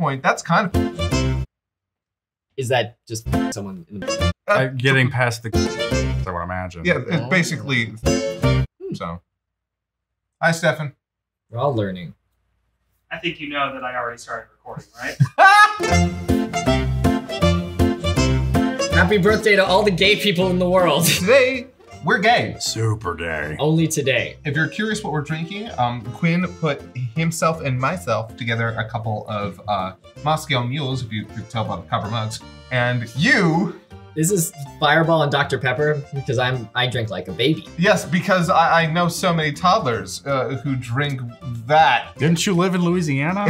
point, that's kind of... Is that just someone in the getting past the... I would imagine. Yeah, it's basically... So. Hi, Stefan. We're all learning. I think you know that I already started recording, right? Happy birthday to all the gay people in the world. Today, we're gay. Super gay. Only today. If you're curious what we're drinking, Quinn put himself and myself together a couple of Moscow Mules, if you could tell by the cover mugs, and you... This is Fireball and Dr. Pepper because I drink like a baby. Yes, because I know so many toddlers who drink that. Didn't you live in Louisiana?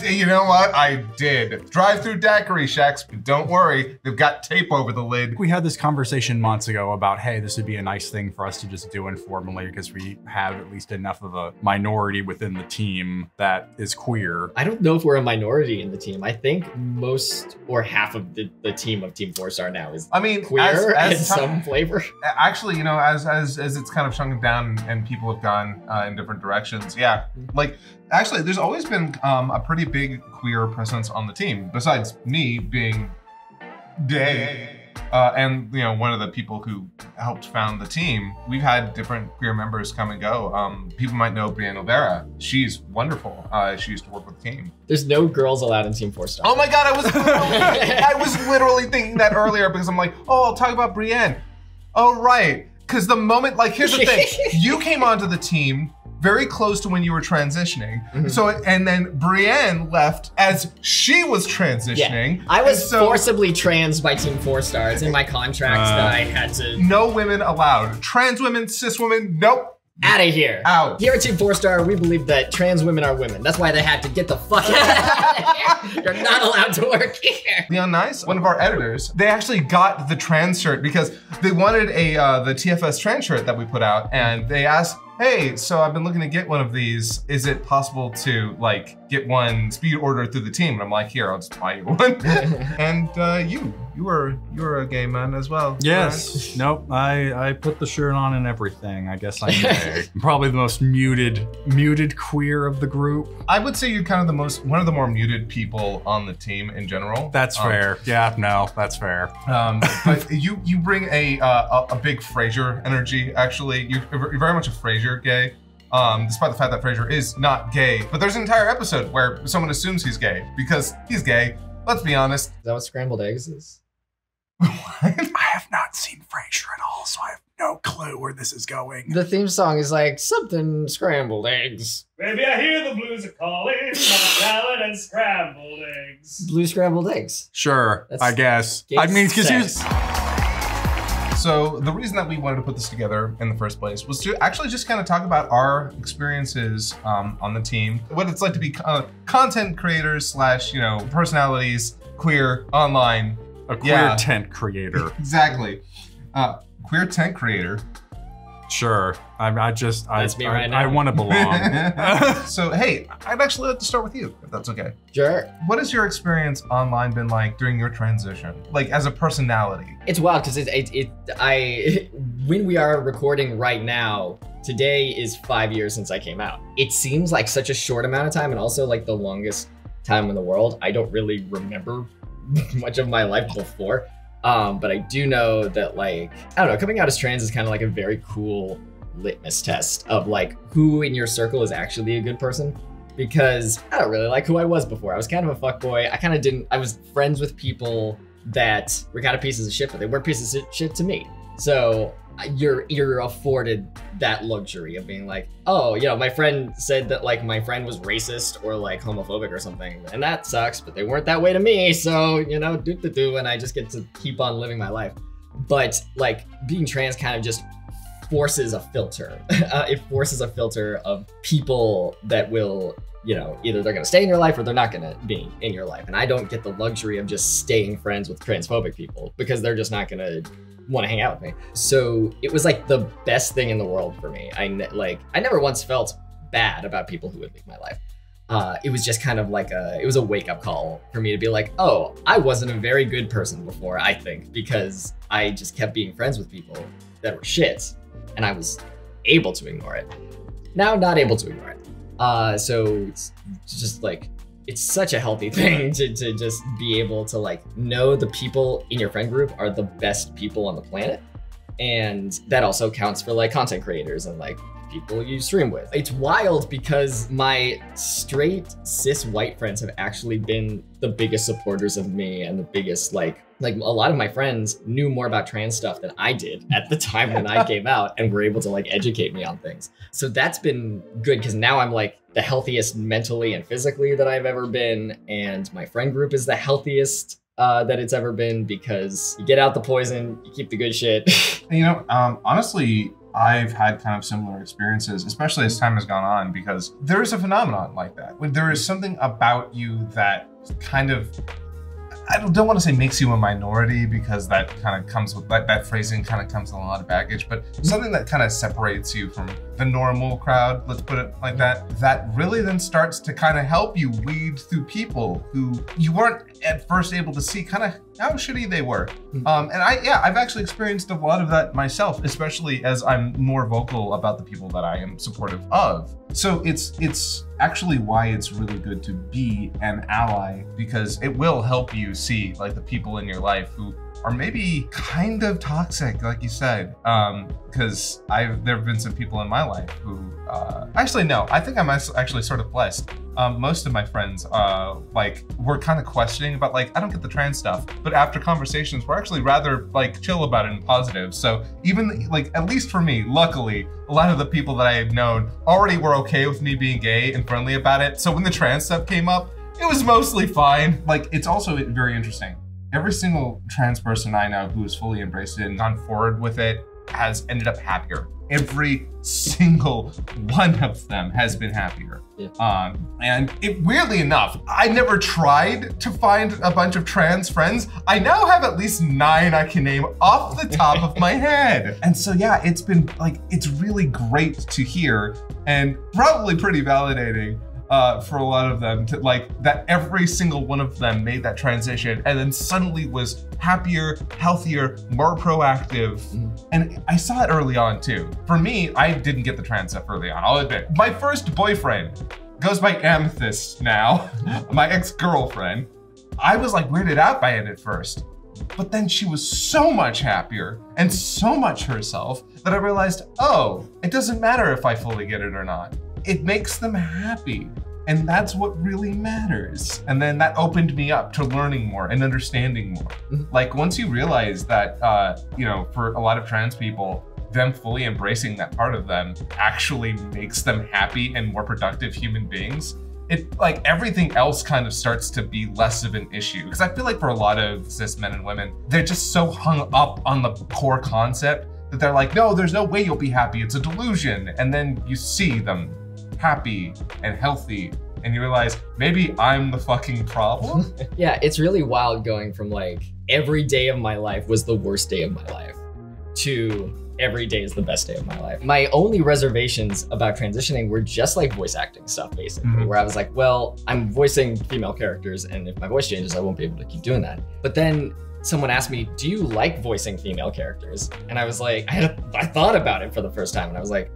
You know what? I did. Drive-through daiquiri shacks, but don't worry, they've got tape over the lid. We had this conversation months ago about, hey, this would be a nice thing for us to just do informally because we have at least enough of a minority within the team that is queer. I don't know if we're a minority in the team. I think most or half of the team of Team 4-Star now is queer in some flavor. Actually, you know, as it's kind of shrunken down and people have gone in different directions, yeah. Like, actually, there's always been a pretty big queer presence on the team, besides me being gay. And, you know, one of the people who helped found the team. We've had different queer members come and go. People might know Brienne Olvera. She's wonderful. She used to work with the team. There's no girls allowed in Team 4-Star. Oh my God, I was literally thinking that earlier because I'm like, oh, I'll talk about Brienne. Oh, right. Because the moment, like, here's the thing. You came onto the team very close to when you were transitioning. So, and then Brienne left as she was transitioning. Yeah. I was forcibly trans by Team 4-Star. It's in my contract that I had to. No women allowed. Trans women, cis women, nope. Out of here. Out. Here at Team 4-Star, we believe that trans women are women. That's why they had to get the fuck out of here. You're not allowed to work here. Leon Nice, one of our editors, they actually got the trans shirt because they wanted the TFS trans shirt that we put out, and they asked, hey, so I've been looking to get one of these. Is it possible to like get one speed order through the team? And I'm like, here, I'll just buy you one. And you were a gay man as well. Yes. Right? Nope. I put the shirt on and everything. I guess I'm gay. I'm probably the most muted queer of the group. I would say you're kind of one of the more muted people on the team in general. That's fair. Yeah, no, that's fair. But you bring a big Frasier energy. Actually, you're very much a Frasier gay, despite the fact that Frasier is not gay. But there's an entire episode where someone assumes he's gay because he's gay. Let's be honest. Is that what scrambled eggs is? I have not seen Frasier at all, so I have no clue where this is going. The theme song is like something scrambled eggs. Maybe I hear the blues are calling, my salad and scrambled eggs. Blue scrambled eggs. Sure, I guess. I mean, because he was... So the reason that we wanted to put this together in the first place was to actually just kind of talk about our experiences on the team, what it's like to be content creators / you know, personalities, queer, online. A queer tent creator. Exactly. Queer tent creator. Sure. That's me right now. I want to belong. So, hey, I'd actually like to start with you, if that's okay. Sure. What has your experience online been like during your transition? Like, as a personality? It's wild, because when we are recording right now, today is 5 years since I came out. It seems like such a short amount of time, and also like the longest time in the world. I don't really remember much of my life before. But I do know that, like, I don't know, coming out as trans is kind of like a very cool litmus test of like who in your circle is actually a good person. Because I don't really like who I was before. I was kind of a fuckboy. I was friends with people that were kind of pieces of shit, but they weren't pieces of shit to me. So you're afforded that luxury of being like, oh, you know, my friend said that like my friend was racist or like homophobic or something, and that sucks, but they weren't that way to me, so, you know, and I just get to keep on living my life. But like being trans kind of just forces a filter. It forces a filter of people that will, you know, either they're gonna stay in your life or they're not gonna be in your life. And I don't get the luxury of just staying friends with transphobic people because they're just not gonna want to hang out with me. So it was like the best thing in the world for me. I never once felt bad about people who would leave my life. It was just kind of like it was a wake-up call for me to be like, oh, I wasn't a very good person before, I think, because I just kept being friends with people that were shit, and I was able to ignore it. Now, not able to ignore it. So it's just like it's such a healthy thing to just be able to like know the people in your friend group are the best people on the planet. And that also counts for like content creators and like people you stream with. It's wild because my straight cis white friends have actually been the biggest supporters of me and the biggest like a lot of my friends knew more about trans stuff than I did at the time when I came out and were able to like educate me on things. So that's been good because now I'm like the healthiest mentally and physically that I've ever been. And my friend group is the healthiest that it's ever been because you get out the poison, you keep the good shit. You know, honestly, I've had kind of similar experiences, especially as time has gone on, because there is a phenomenon like that. When there is something about you that kind of, I don't want to say makes you a minority because that kind of comes with, that phrasing kind of comes with a lot of baggage, but something that kind of separates you from the normal crowd, let's put it like that, that really then starts to kind of help you weed through people who you weren't at first able to see kind of how shitty they were. And I've actually experienced a lot of that myself, especially as I'm more vocal about the people that I am supportive of. So it's actually why it's really good to be an ally, because it will help you see like the people in your life who are maybe kind of toxic, like you said. Because there have been some people in my life who, actually no, I think I'm actually sort of blessed. Most of my friends like were kind of questioning about like, I don't get the trans stuff, but after conversations, we're actually rather like chill about it and positive. So even like, at least for me, luckily, a lot of the people that I had known already were okay with me being gay and friendly about it. So when the trans stuff came up, it was mostly fine. Like, it's also very interesting. Every single trans person I know who has fully embraced it and gone forward with it has ended up happier. Every single one of them has been happier. Yeah. And weirdly enough, I never tried to find a bunch of trans friends. I now have at least 9 I can name off the top of my head. And so yeah, it's been like, it's really great to hear and probably pretty validating for a lot of them to like that every single one of them made that transition and then suddenly was happier, healthier, more proactive. And I saw it early on too. For me, I didn't get the trans stuff early on, I'll admit. My first boyfriend goes by Amethyst now, my ex-girlfriend. I was like weirded out by it at first, but then she was so much happier and so much herself that I realized, oh, it doesn't matter if I fully get it or not. It makes them happy. And that's what really matters. And then that opened me up to learning more and understanding more. Like once you realize that, you know, for a lot of trans people, them fully embracing that part of them actually makes them happy and more productive human beings, it like everything else kind of starts to be less of an issue. Because I feel like for a lot of cis men and women, they're just so hung up on the core concept that they're like, no, there's no way you'll be happy, it's a delusion. And then you see them happy and healthy and you realize maybe I'm the fucking problem. Yeah, it's really wild going from like every day of my life was the worst day of my life to every day is the best day of my life. My only reservations about transitioning were just like voice acting stuff, basically, where I was like, well, I'm voicing female characters and if my voice changes, I won't be able to keep doing that. But then someone asked me, do you like voicing female characters? And I was like, I thought about it for the first time and I was like,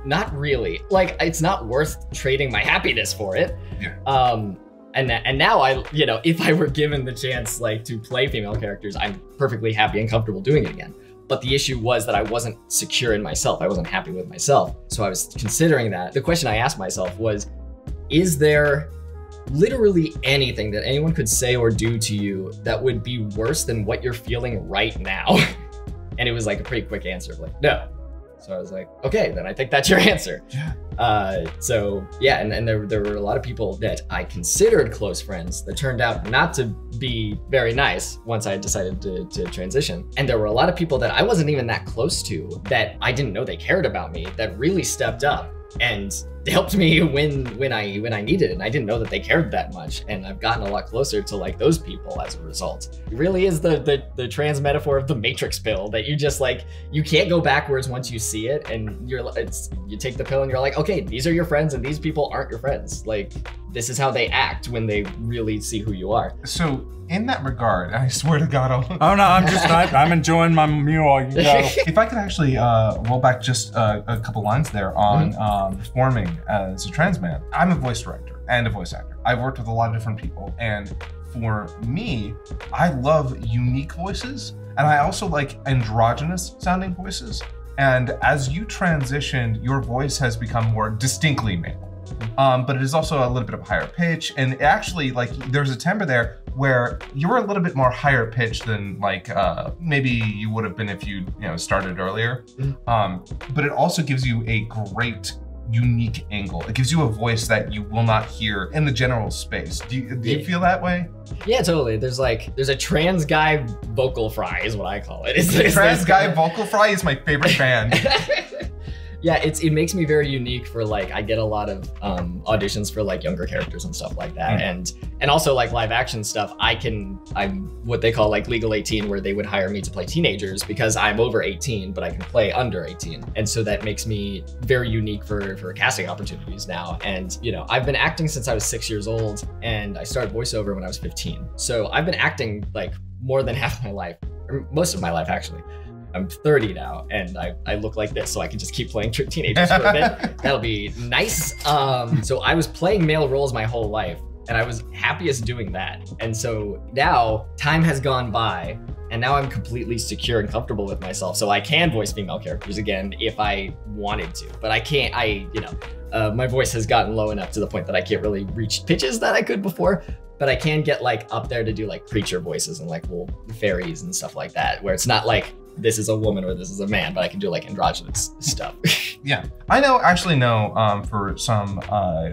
not really. Like, it's not worth trading my happiness for it. Yeah. And now I, you know, if I were given the chance like to play female characters, I'm perfectly happy and comfortable doing it again. But the issue was that I wasn't secure in myself. I wasn't happy with myself. So I was considering that. The question I asked myself was, is there literally anything that anyone could say or do to you that would be worse than what you're feeling right now? And it was like a pretty quick answer of like, no. So I was like, okay, then I think that's your answer. Yeah. So yeah, and there were a lot of people that I considered close friends that turned out not to be very nice once I decided to transition. And there were a lot of people that I wasn't even that close to that I didn't know they cared about me that really stepped up and helped me when I needed it. And I didn't know that they cared that much. And I've gotten a lot closer to like those people as a result. It really is the trans metaphor of the Matrix pill that you just like, you can't go backwards once you see it. And you take the pill and you're like, okay, these are your friends and these people aren't your friends. Like this is how they act when they really see who you are. So in that regard, I swear to God, Oh no, I'm enjoying my meal. You go. if I could actually roll back just a couple lines there on performing as a trans man. I'm a voice director and a voice actor. I've worked with a lot of different people, and for me, I love unique voices, and I also like androgynous sounding voices. And as you transitioned, your voice has become more distinctly male. But it is also a little bit of a higher pitch, and actually, like, there's a timbre there where you're a little bit more higher pitched than like maybe you would have been if you started earlier. But it also gives you a great unique angle. It gives you a voice that you will not hear in the general space. Do you feel that way? Yeah, totally. There's a trans guy vocal fry is what I call it. Trans guy vocal fry is my favorite band. Yeah, it makes me very unique for like, I get a lot of auditions for like younger characters and stuff like that. And also like live action stuff, I'm what they call like legal 18, where they would hire me to play teenagers because I'm over 18, but I can play under 18. And so that makes me very unique for casting opportunities now. And I've been acting since I was 6 years old, and I started voiceover when I was 15. So I've been acting like more than half my life, or most of my life actually. I'm 30 now, and I look like this, so I can just keep playing teenagers for a bit. That'll be nice. So I was playing male roles my whole life, and I was happiest doing that. And so now time has gone by, and now I'm completely secure and comfortable with myself. So I can voice female characters again if I wanted to, but I can't. My voice has gotten low enough to the point that I can't really reach pitches that I could before. But I can get like up there to do like creature voices and like little fairies and stuff like that, where it's not like this is a woman or this is a man, but I can do like androgynous stuff. Yeah, I actually know for some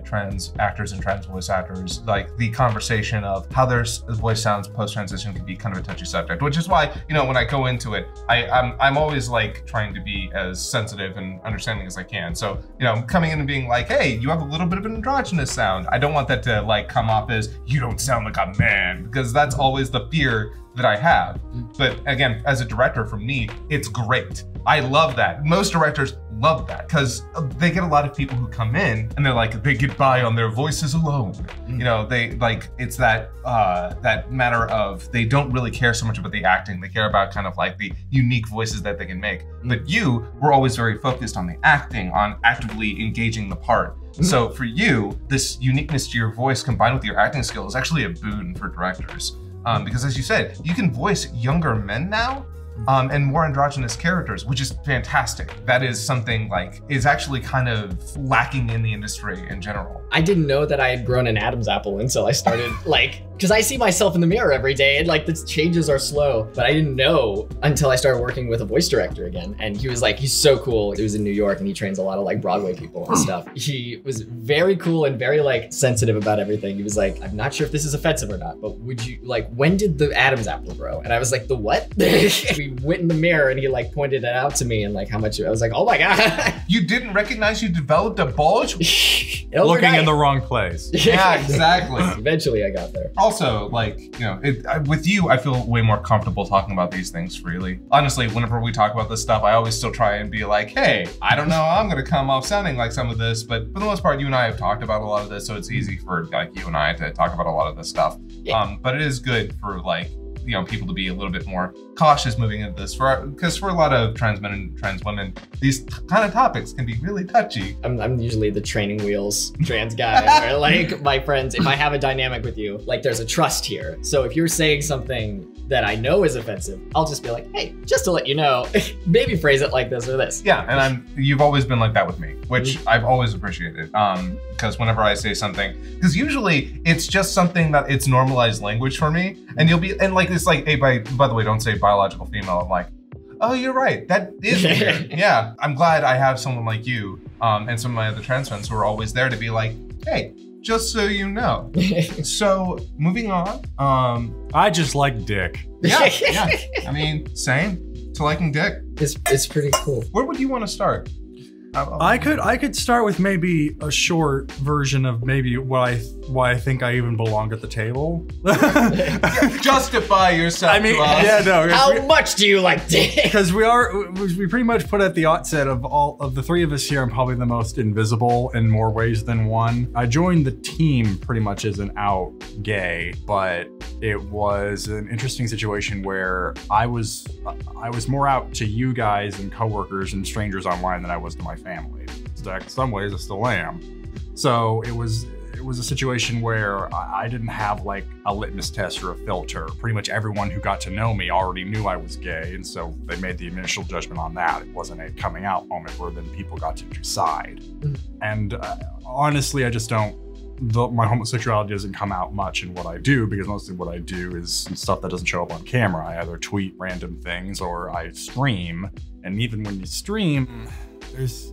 trans actors and trans voice actors, like the conversation of how their voice sounds post-transition can be kind of a touchy subject, which is why, when I go into it, I'm always like trying to be as sensitive and understanding as I can. So, coming in and being like, hey, you have a little bit of an androgynous sound. I don't want that to like come off as you don't sound like a man, because that's always the fear that I have. But again, as a director, for me, it's great. I love that. Most directors love that because they get a lot of people who come in and they're like, they get by on their voices alone. They like, it's that that matter of they don't really care so much about the acting. They care about kind of like the unique voices that they can make. But you were always very focused on the acting, on actively engaging the part. So for you, this uniqueness to your voice combined with your acting skill is actually a boon for directors. Because as you said, you can voice younger men now and more androgynous characters, which is fantastic. That is something like is actually kind of lacking in the industry in general. I didn't know that I had grown an Adam's apple until I started because I see myself in the mirror every day and like the changes are slow, but I didn't know until I started working with a voice director again. And he was like, he's so cool. He was in New York and he trains a lot of like Broadway people and stuff. He was very cool and very like sensitive about everything. He was like, I'm not sure if this is offensive or not, but would you like, when did the Adam's apple grow? And I was like, the what? We went in the mirror and he like pointed it out to me and like how much, I was like, oh my God. You didn't recognize you developed a bulge? Looking in the wrong place. Yeah, exactly. Eventually I got there. Also, like, with you, I feel way more comfortable talking about these things freely. Honestly, whenever we talk about this stuff, I always still try and be like, hey, I don't know how I'm gonna come off sounding like some of this, but for the most part, you and I have talked about a lot of this, so it's easy for like you and I to talk about a lot of this stuff. Yeah. But it is good for like, people to be a little bit more cautious moving into this, because for a lot of trans men and trans women, these kind of topics can be really touchy. I'm usually the training wheels trans guy, or like my friends, if I have a dynamic with you, like there's a trust here. So if you're saying something that I know is offensive, I'll just be like, hey, just to let you know, maybe phrase it like this or this. Yeah, and you've always been like that with me, which I've always appreciated. Because whenever I say something, because usually it's just something that it's normalized language for me, and you'll be, and like it's like, hey, by the way, don't say biological female. I'm like, oh, you're right. That is weird. Yeah, I'm glad I have someone like you and some of my other trans friends who are always there to be like, hey, just so you know. So moving on. I just like dick. Yeah. I mean, same to liking dick. It's pretty cool. Where would you want to start? I could start with maybe a short version of maybe why I think I even belong at the table. Justify yourself. I mean, to us. yeah, no. How much do you like dick? Because we pretty much put at the outset of all of the three of us here, I'm probably the most invisible in more ways than one. I joined the team pretty much as an out gay, but it was an interesting situation where I was more out to you guys and coworkers and strangers online than I was to my family. So in some ways, I still am. So it was a situation where I didn't have like a litmus test or a filter. Pretty much everyone who got to know me already knew I was gay, and so they made the initial judgment on that. It wasn't a coming out moment where then people got to decide. And honestly, I just don't. My homosexuality doesn't come out much in what I do, because mostly what I do is stuff that doesn't show up on camera. I either tweet random things or I stream. And even when you stream, there's,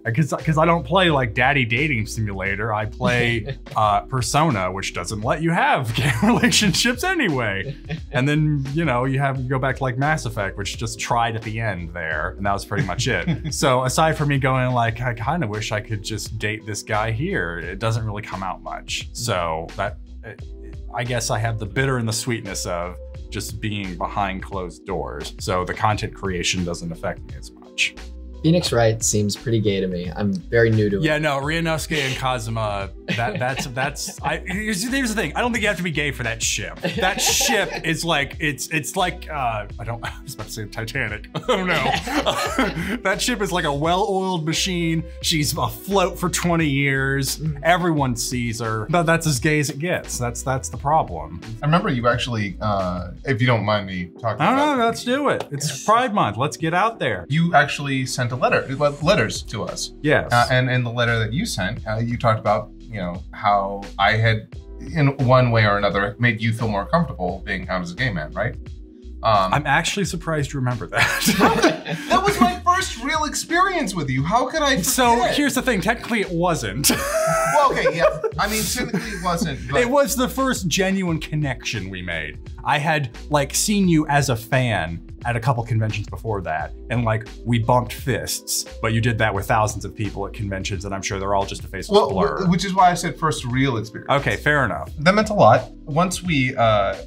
because I don't play like Daddy Dating Simulator, I play Persona, which doesn't let you have gay relationships anyway. And then, you know, you go back to like Mass Effect, which just tried at the end there, and that was pretty much it. So aside from me going like, I kind of wish I could just date this guy here, it doesn't really come out much. So that, I guess I have the bitter and the sweetness of just being behind closed doors. So the content creation doesn't affect me as much. Phoenix Wright seems pretty gay to me. I'm very new to it. Yeah, no, Ryunosuke and Kazuma, here's the thing. I don't think you have to be gay for that ship. That ship is like, it's like, I was about to say Titanic. Oh no. That ship is like a well-oiled machine. She's afloat for 20 years. Everyone sees her. But that's as gay as it gets. That's the problem. I remember you actually, if you don't mind me talking I don't about know, let's do it. It's Pride Month. Let's get out there. You actually sent letters to us. Yes. And in the letter that you sent, you talked about, you know, how I had, in one way or another, made you feel more comfortable being out as a gay man, right? I'm actually surprised you remember that. That was my first real experience with you. How could I forget? So here's the thing, technically it wasn't. Well, okay, yeah. I mean, technically it wasn't, but it was the first genuine connection we made. I had like seen you as a fan at a couple conventions before that, and like we bumped fists, but you did that with thousands of people at conventions, and I'm sure they're all just a faceless blur. Which is why I said first real experience. Okay, fair enough. That meant a lot. Once we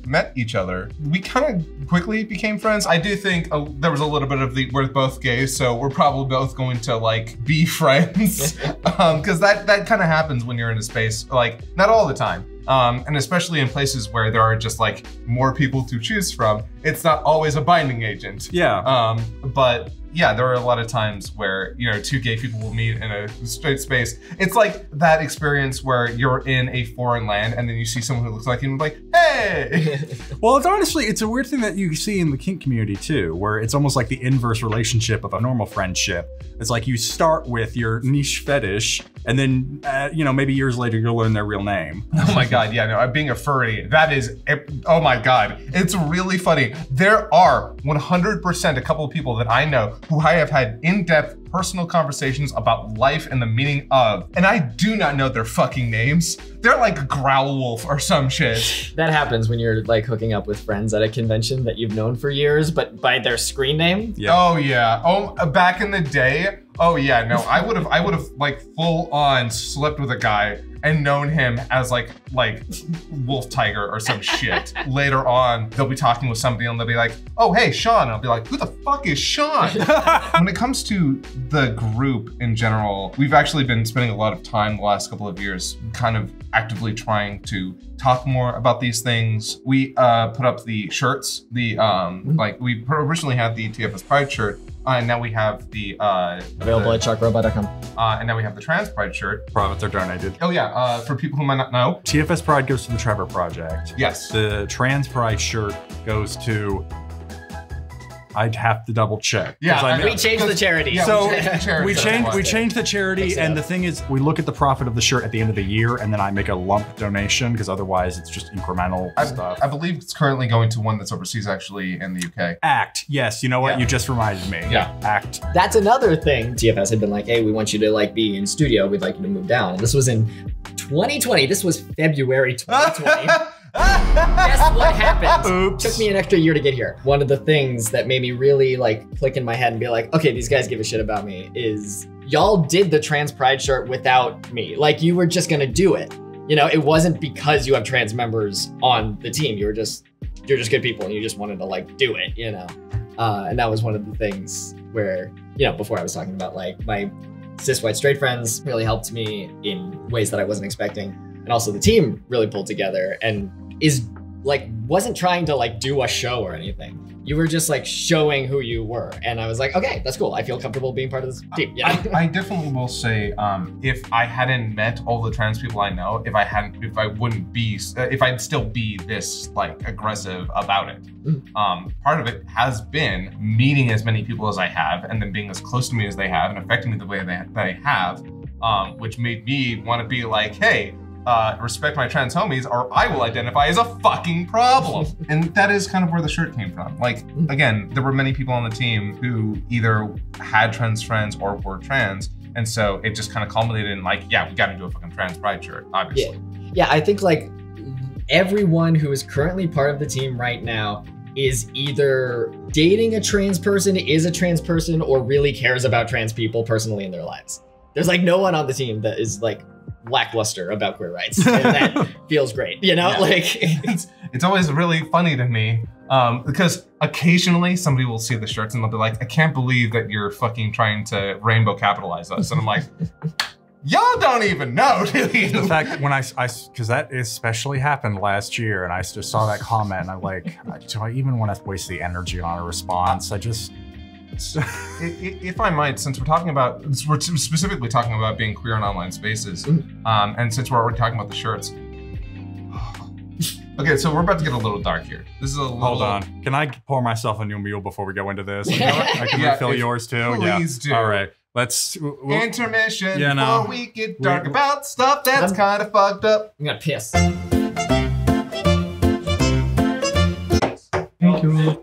met each other, we kind of quickly became friends. I do think there was a little bit of we're both gay, so we're probably both going to like be friends, because that kind of happens when you're in a space, like not all the time. And especially in places where there are just like more people to choose from, it's not always a binding agent. Yeah. But yeah, there are a lot of times where, you know, two gay people will meet in a straight space. It's like that experience where you're in a foreign land and then you see someone who looks like you and like, hey! Well, it's a weird thing that you see in the kink community too, where it's almost like the inverse relationship of a normal friendship. It's like you start with your niche fetish, and then, you know, maybe years later you'll learn their real name. Oh my God, yeah, no, being a furry, that is, oh my God, it's really funny. There are 100% a couple of people that I know who I have had in-depth personal conversations about life and the meaning of, and I do not know their fucking names. They're like Growlwolf or some shit. That happens when you're like hooking up with friends at a convention that you've known for years, but by their screen name. Yep. Oh yeah. Oh, back in the day. Oh yeah. No, I would have like full on slept with a guy and known him as like Wolf Tiger or some shit. Later on, they'll be talking with somebody and they'll be like, oh, hey, Sean. And I'll be like, who the fuck is Sean? When it comes to the group in general, we've actually been spending a lot of time the last couple of years kind of actively trying to talk more about these things. We put up the shirts, like we originally had the TFS Pride shirt, and now we have the available at sharkrobot.com. And now we have the Trans Pride shirt. Profits are donated. Oh yeah, for people who might not know. TFS Pride goes to the Trevor Project. Yes. The Trans Pride shirt goes to, I'd have to double check. Yeah, we changed the charity. Yeah, so we changed the charity, and the thing is, we look at the profit of the shirt at the end of the year, and then I make a lump donation, because otherwise it's just incremental stuff. I believe it's currently going to one that's overseas, actually, in the UK. ACT, yes, you know what? Yeah. You just reminded me. Yeah. ACT. That's another thing. TFS had been like, hey, we want you to like be in studio. We'd like you to move down. And this was in 2020. This was February 2020. Guess what happened? Oops. Took me an extra year to get here. One of the things that made me really like click in my head and be like, okay, these guys give a shit about me is y'all did the trans pride shirt without me. Like you were just gonna do it. You know, it wasn't because you have trans members on the team. You're just good people and you just wanted to like do it, you know? And that was one of the things where, you know, before I was talking about like my cis white straight friends really helped me in ways that I wasn't expecting. And also the team really pulled together and wasn't trying to like do a show or anything. You were just like showing who you were. And I was like, okay, that's cool. I feel comfortable being part of this team. Yeah. I definitely will say, if I hadn't met all the trans people I know, if I'd still be this like aggressive about it. Part of it has been meeting as many people as I have and then being as close to me as they have and affecting me the way they have, which made me want to be like, hey, respect my trans homies or I will identify as a fucking problem. And that is kind of where the shirt came from. Like, again, there were many people on the team who either had trans friends or were trans. And so it just kind of culminated in like, yeah, we got to do a fucking trans pride shirt, obviously. Yeah, I think like everyone who is currently part of the team right now is either dating a trans person, is a trans person, or really cares about trans people personally in their lives. There's like no one on the team that is like lackluster about queer rights, and that feels great, you know? Yeah. Like it's always really funny to me because occasionally somebody will see the shirts and they'll be like, I can't believe that you're fucking trying to rainbow capitalize us. And I'm like, y'all don't even know, do you? The fact that when because that especially happened last year and I just saw that comment and I'm like, do I even want to waste the energy on a response? If I might, since we're specifically talking about being queer in online spaces, and since we're already talking about the shirts, okay, so we're about to get a little dark here. This is a little... Hold on. Can I pour myself a new meal before we go into this? I can refill yours too? Please do. All right. Intermission before we get dark about stuff that's kind of fucked up. I'm gonna piss. Thank you.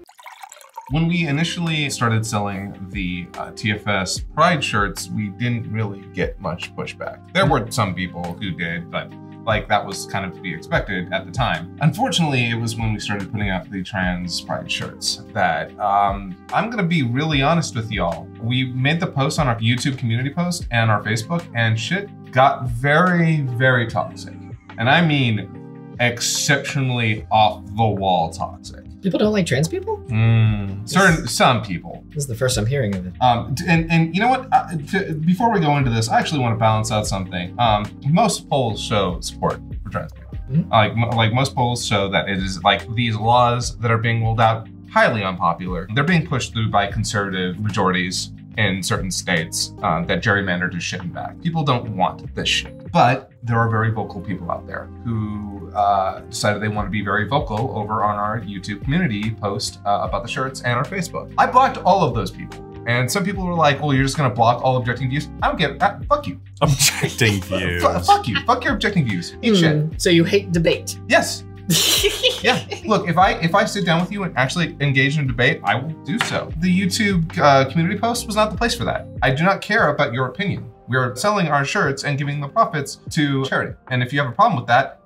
When we initially started selling the TFS Pride shirts, we didn't really get much pushback. There were some people who did, but like that was kind of to be expected at the time. Unfortunately, it was when we started putting out the trans Pride shirts that I'm gonna be really honest with y'all. We made the post on our YouTube community post and our Facebook, and shit got very, very toxic. And I mean exceptionally off the wall toxic. People don't like trans people? Some people. This is the first I'm hearing of it. And you know what? Before we go into this, I actually want to balance out something. Most polls show support for trans people. Like most polls show that it is like these laws that are being rolled out highly unpopular. They're being pushed through by conservative majorities in certain states that gerrymander to shit and back. People don't want this shit. But there are very vocal people out there who decided they want to be very vocal over on our YouTube community post about the shirts and our Facebook. I blocked all of those people. And some people were like, well, you're just gonna block all objecting views? I don't get it. Fuck you. Objecting views. Fuck you. Fuck your objecting views. Eat shit. So you hate debate? Yes. Yeah, look, if I sit down with you and actually engage in a debate, I will do so. The YouTube community post was not the place for that. I do not care about your opinion. We're selling our shirts and giving the profits to charity. And if you have a problem with that,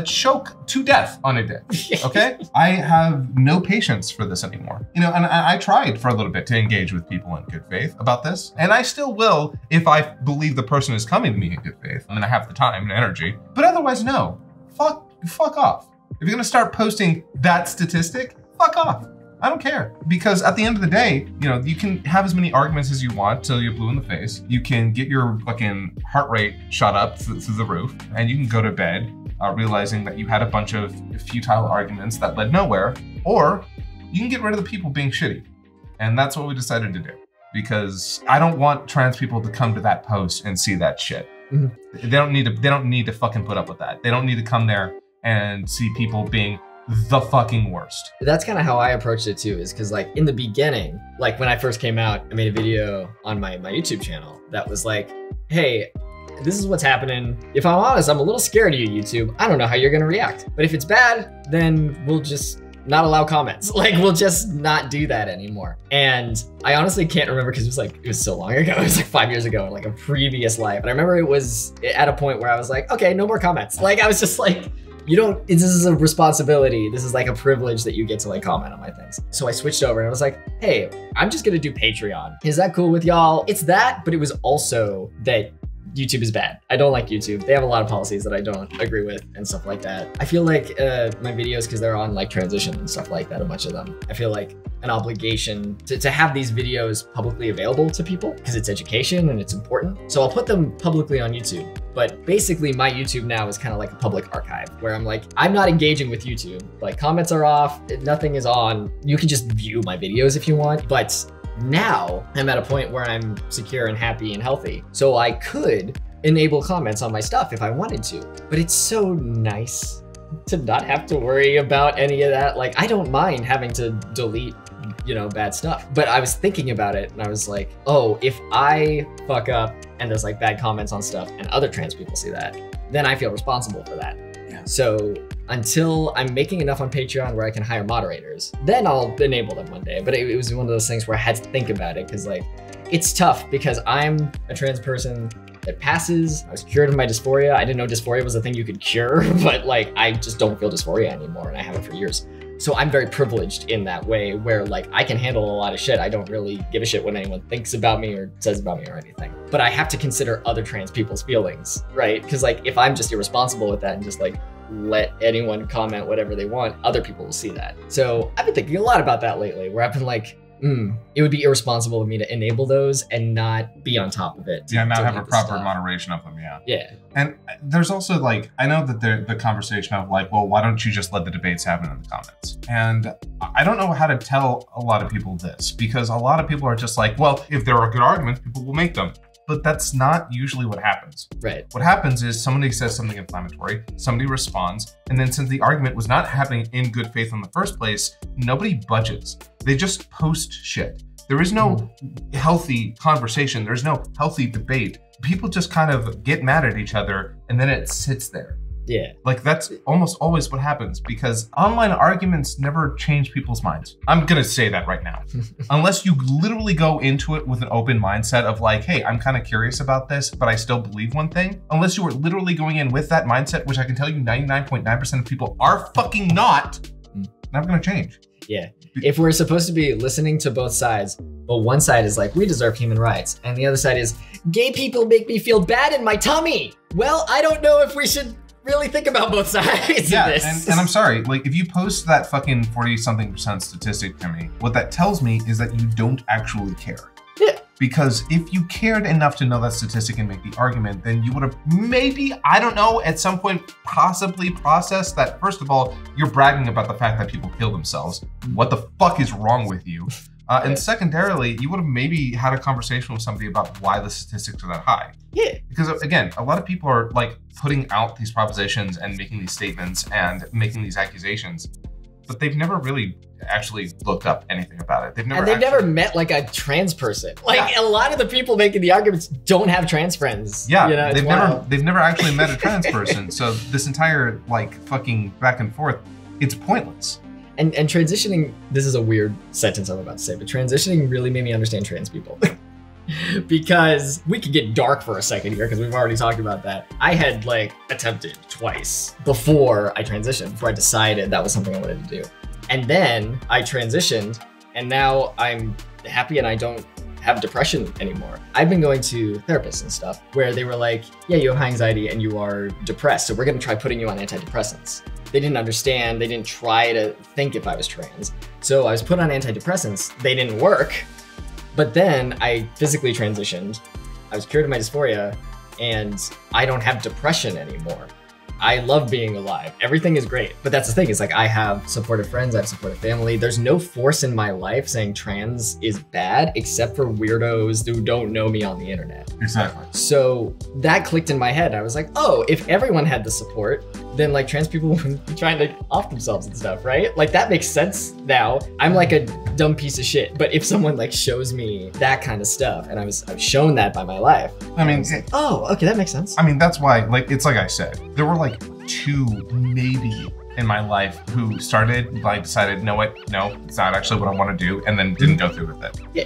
choke to death on a dick, okay? I have no patience for this anymore. You know, and I tried for a little bit to engage with people in good faith about this, and I still will if I believe the person is coming to me in good faith, and then I have the time and energy. But otherwise, no. Fuck off. If you're gonna start posting that statistic, fuck off. I don't care. Because at the end of the day, you know, you can have as many arguments as you want till you're blue in the face. You can get your fucking heart rate shot up through the roof, and you can go to bed realizing that you had a bunch of futile arguments that led nowhere, or you can get rid of the people being shitty. And that's what we decided to do. Because I don't want trans people to come to that post and see that shit. They don't need to fucking put up with that. They don't need to come there and see people being the fucking worst. That's kind of how I approached it too, is because like in the beginning, like when I first came out, I made a video on my YouTube channel that was like, hey, this is what's happening. If I'm honest, I'm a little scared of you, YouTube. I don't know how you're gonna react. But if it's bad, then we'll just not allow comments. Like we'll just not do that anymore. And I honestly can't remember because it was so long ago. It was like 5 years ago in like a previous life. And I remember it was at a point where I was like, okay, no more comments. Like I was just like, you don't, this is a responsibility. This is like a privilege that you get to like comment on my things. So I switched over and I was like, hey, I'm just gonna do Patreon. Is that cool with y'all? It's that, but it was also that YouTube is bad. I don't like YouTube. They have a lot of policies that I don't agree with and stuff like that. I feel like my videos, because they're on like transition and stuff like that, a bunch of them, I feel like an obligation to have these videos publicly available to people because it's education and it's important. So I'll put them publicly on YouTube. But basically my YouTube now is kind of like a public archive where I'm like, I'm not engaging with YouTube. Like comments are off, nothing is on. You can just view my videos if you want, but now I'm at a point where I'm secure and happy and healthy. So I could enable comments on my stuff if I wanted to, but it's so nice to not have to worry about any of that. Like I don't mind having to delete, you know, bad stuff, but I was thinking about it and I was like, oh, if I fuck up and there's like bad comments on stuff and other trans people see that, then I feel responsible for that. Yeah. So until I'm making enough on Patreon where I can hire moderators, then I'll enable them one day. But it was one of those things where I had to think about it because like, it's tough because I'm a trans person that passes. I was cured of my dysphoria. I didn't know dysphoria was a thing you could cure, but like, I just don't feel dysphoria anymore and I haven't for years. So I'm very privileged in that way where like I can handle a lot of shit. I don't really give a shit what anyone thinks about me or says about me or anything. But I have to consider other trans people's feelings, right? Because like if I'm just irresponsible with that and just like let anyone comment whatever they want, other people will see that. So I've been thinking a lot about that lately where I've been like, it would be irresponsible of me to enable those and not be on top of it. Yeah, not have a proper moderation of them, yeah. Yeah. And there's also like, I know that the conversation of like, well, why don't you just let the debates happen in the comments? And I don't know how to tell a lot of people this because a lot of people are just like, well, if there are good arguments, people will make them. But that's not usually what happens. Right. What happens is somebody says something inflammatory, somebody responds, and then since the argument was not happening in good faith in the first place, nobody budges. They just post shit. There is no healthy conversation. There's no healthy debate. People just kind of get mad at each other and then it sits there. Yeah. Like that's almost always what happens because online arguments never change people's minds. I'm gonna say that right now. Unless you literally go into it with an open mindset of like, hey, I'm kind of curious about this, but I still believe one thing. Unless you were literally going in with that mindset, which I can tell you 99.9% of people are fucking not, never gonna change. Yeah. If we're supposed to be listening to both sides, but one side is like, we deserve human rights, and the other side is, gay people make me feel bad in my tummy. Well, I don't know if we should really think about both sides of this. And I'm sorry, like if you post that fucking 40-something% statistic to me, what that tells me is that you don't actually care. Yeah. Because if you cared enough to know that statistic and make the argument, then you would have maybe, I don't know, at some point possibly processed that, first of all, you're bragging about the fact that people kill themselves. What the fuck is wrong with you? And secondarily, you would have maybe had a conversation with somebody about why the statistics are that high. Yeah. Because again, a lot of people are like putting out these propositions and making these statements and making these accusations, but they've never really actually looked up anything about it. They've never met like a trans person. Like a lot of the people making the arguments don't have trans friends. Yeah, you know, they've never actually met a trans person. So this entire like fucking back and forth, it's pointless. And transitioning, this is a weird sentence I'm about to say, but transitioning really made me understand trans people. Because we could get dark for a second here because we've already talked about that. I had like attempted twice before I transitioned, before I decided that was something I wanted to do. And then I transitioned and now I'm happy and I don't have depression anymore. I've been going to therapists and stuff where they were like, yeah, you have high anxiety and you are depressed, so we're gonna try putting you on antidepressants. They didn't understand, they didn't try to think if I was trans. So I was put on antidepressants, they didn't work. But then I physically transitioned, I was cured of my dysphoria, and I don't have depression anymore. I love being alive. Everything is great. But that's the thing, is like I have supportive friends, I have supportive family. There's no force in my life saying trans is bad, except for weirdos who don't know me on the internet. Exactly. So that clicked in my head. I was like, oh, if everyone had the support, then like trans people wouldn't be trying to off themselves and stuff, right? Like that makes sense now. I'm like a dumb piece of shit. But if someone like shows me that kind of stuff, and I was shown that by my life, I mean, like, oh, okay, that makes sense. I mean, that's why, like, it's like I said, there were like 2 maybe in my life who started, like decided, no, it's not actually what I want to do, and then didn't go through with it. Yeah.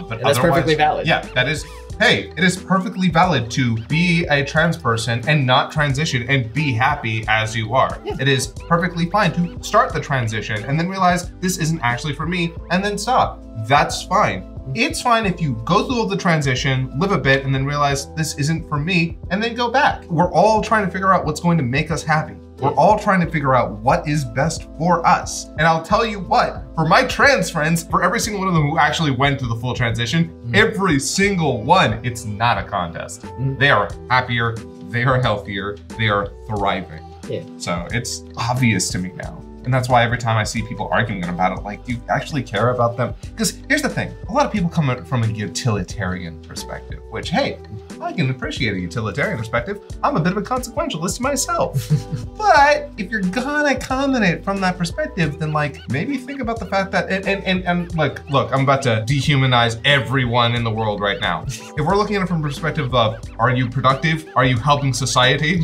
But that's perfectly valid. Yeah, that is hey, it is perfectly valid to be a trans person and not transition and be happy as you are. Yeah. It is perfectly fine to start the transition and then realize this isn't actually for me and then stop. That's fine. It's fine if you go through the transition, live a bit, and then realize this isn't for me, and then go back. We're all trying to figure out what's going to make us happy. We're all trying to figure out what is best for us. And I'll tell you what, for my trans friends, for every single one of them who actually went through the full transition, every single one, it's not a contest. They are happier, they are healthier, they are thriving. Yeah. So it's obvious to me now. And that's why every time I see people arguing about it, like, do you actually care about them? Because here's the thing, a lot of people come from a utilitarian perspective, which, hey, I can appreciate a utilitarian perspective. I'm a bit of a consequentialist myself. But if you're gonna come at it from that perspective, then like, maybe think about the fact that, and like, look, I'm about to dehumanize everyone in the world right now. If we're looking at it from the perspective of, are you productive? Are you helping society?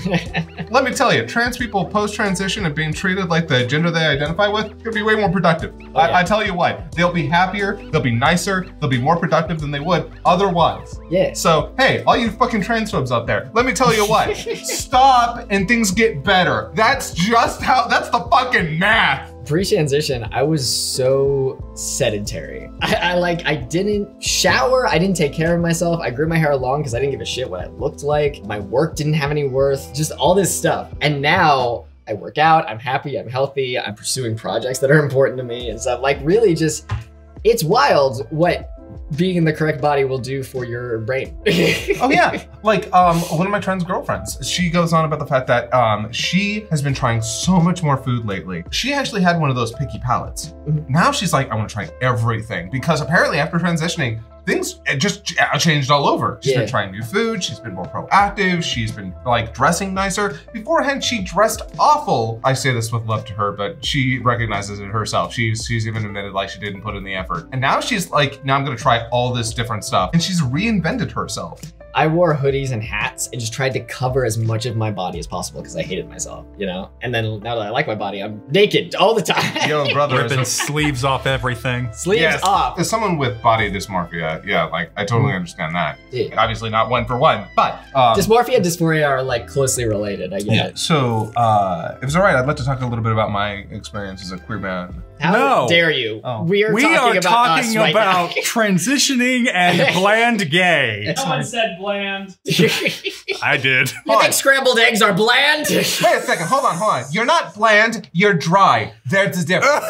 Let me tell you, trans people post-transition and being treated like the gender they identify with, could be way more productive. Oh, yeah. I tell you what, they'll be happier, they'll be nicer, they'll be more productive than they would otherwise. Yeah. So, hey, all you fucking transphobes out there, let me tell you what, stop and things get better. That's just how, that's the fucking math. Pre-transition, I was so sedentary. I didn't shower, I didn't take care of myself, I grew my hair long because I didn't give a shit what I looked like, my work didn't have any worth, just all this stuff. And now, I work out, I'm happy, I'm healthy, I'm pursuing projects that are important to me and stuff. Like really just, it's wild what being in the correct body will do for your brain. Oh yeah, like one of my trans girlfriends, she goes on about the fact that she has been trying so much more food lately. She actually had one of those picky palates. Now she's like, I want to try everything because apparently after transitioning, things just changed all over. She's been trying new food, she's been more proactive, she's been like dressing nicer. Beforehand, she dressed awful. I say this with love to her, but she recognizes it herself. She's even admitted like she didn't put in the effort. And now she's like, now I'm gonna try all this different stuff. And she's reinvented herself. I wore hoodies and hats and just tried to cover as much of my body as possible because I hated myself, you know? And then now that I like my body, I'm naked all the time. Yo, brother. Ripping sleeves off everything. Sleeves off. As someone with body dysmorphia, yeah, like I totally understand that. Yeah. Obviously not one for one, but Dysmorphia and dysphoria are like closely related, I get it. So if it's all right, I'd like to talk a little bit about my experience as a queer man. How No. dare you? Oh. We are talking about us right now. transitioning and bland gay. Someone said bland. I did. You think scrambled eggs are bland? Wait a second, hold on. You're not bland, you're dry. There's the difference.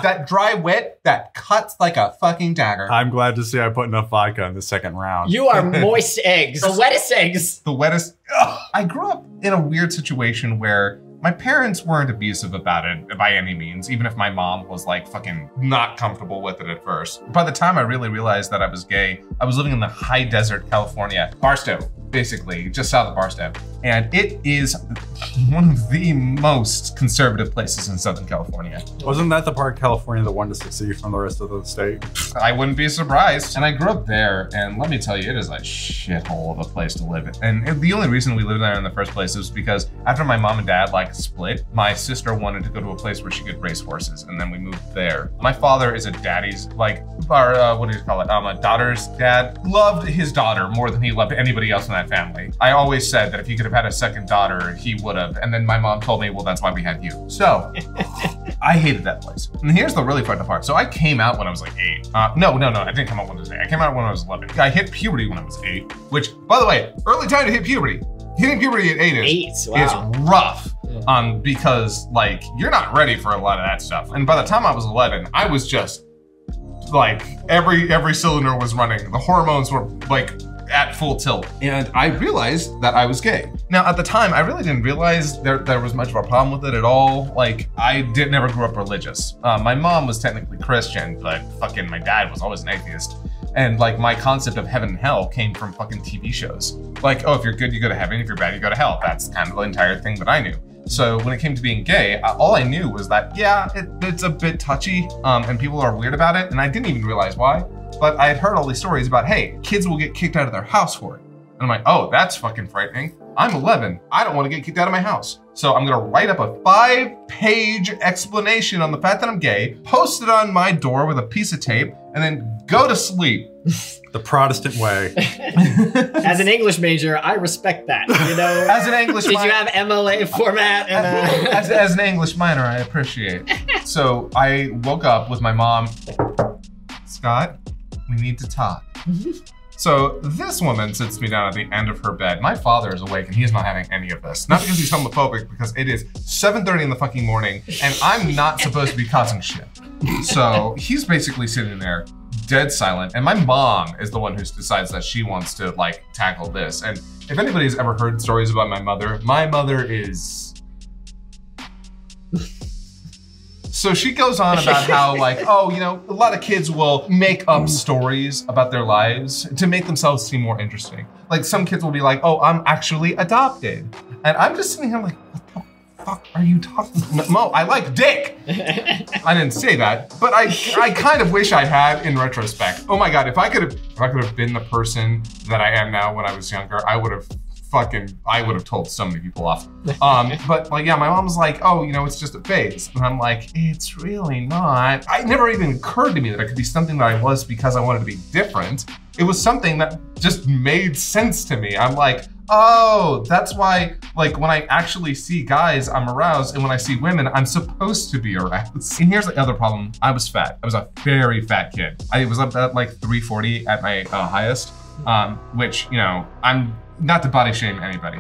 That dry wit that cuts like a fucking dagger. I'm glad to see I put enough vodka in the second round. You are moist eggs. The wettest eggs. The wettest. Ugh. I grew up in a weird situation where my parents weren't abusive about it by any means, even if my mom was like fucking not comfortable with it at first. By the time I really realized that I was gay, I was living in the high desert, California, Barstow, basically, just south of Barstow. And it is one of the most conservative places in Southern California. Wasn't that the part of California that wanted to secede from the rest of the state? I wouldn't be surprised. And I grew up there, and let me tell you, it is a shithole of a place to live in. And the only reason we lived there in the first place was because after my mom and dad like split, my sister wanted to go to a place where she could race horses, and then we moved there. My father is a daddy's, like, or what do you call it? A daughter's dad. Loved his daughter more than he loved anybody else in that family. I always said that if he could have had a second daughter, he would have. And then my mom told me, well, that's why we had you. So I hated that place. And here's the really fucked up part. So I came out when I was like 8. No, I didn't come out when I was 8. I came out when I was 11. I hit puberty when I was 8, which, by the way, early time to hit puberty. Hitting puberty at 8 is rough. Because like, you're not ready for a lot of that stuff. And by the time I was 11, I was just like, every cylinder was running. The hormones were like at full tilt. And I realized that I was gay. Now at the time, I really didn't realize there was much of a problem with it at all. Like, I never grew up religious. My mom was technically Christian, but fucking my dad was always an atheist. And like, my concept of heaven and hell came from fucking TV shows. Like, oh, if you're good, you go to heaven. If you're bad, you go to hell. That's kind of the entire thing that I knew. So when it came to being gay, all I knew was that, yeah, it's a bit touchy and people are weird about it. And I didn't even realize why. But I had heard all these stories about, hey, kids will get kicked out of their house for it. And I'm like, oh, that's fucking frightening. I'm 11. I don't want to get kicked out of my house. So I'm gonna write up a 5-page explanation on the fact that I'm gay, post it on my door with a piece of tape, and then go to sleep. The Protestant way. As an English major, I respect that, you know? As an English Did you minor, have MLA format? And, as an English minor, I appreciate. So I woke up with my mom. Scott, we need to talk. So this woman sits me down at the end of her bed. My father is awake and he is not having any of this. Not because he's homophobic, because it is 7:30 in the fucking morning and I'm not supposed to be causing shit. So he's basically sitting there dead silent. And my mom is the one who decides that she wants to like tackle this. And if anybody's ever heard stories about my mother is... So she goes on about how like, oh, you know, a lot of kids will make up stories about their lives to make themselves seem more interesting. Like some kids will be like, oh, I'm actually adopted. And I'm just sitting here like, what the fuck are you talking about? Mo, I like dick. I didn't say that, but I kind of wish I had in retrospect. Oh my God, if I could have been the person that I am now when I was younger, I would have told so many people off. But like, yeah, my mom was like, oh, you know, it's just a phase. And I'm like, it's really not. It never even occurred to me that it could be something that I was because I wanted to be different. It was something that just made sense to me. I'm like, oh, that's why, like, when I actually see guys, I'm aroused. And when I see women, I'm supposed to be aroused. And here's the other problem. I was fat. I was a very fat kid. I was up at like 340 at my highest, which, you know, I'm not to body shame anybody,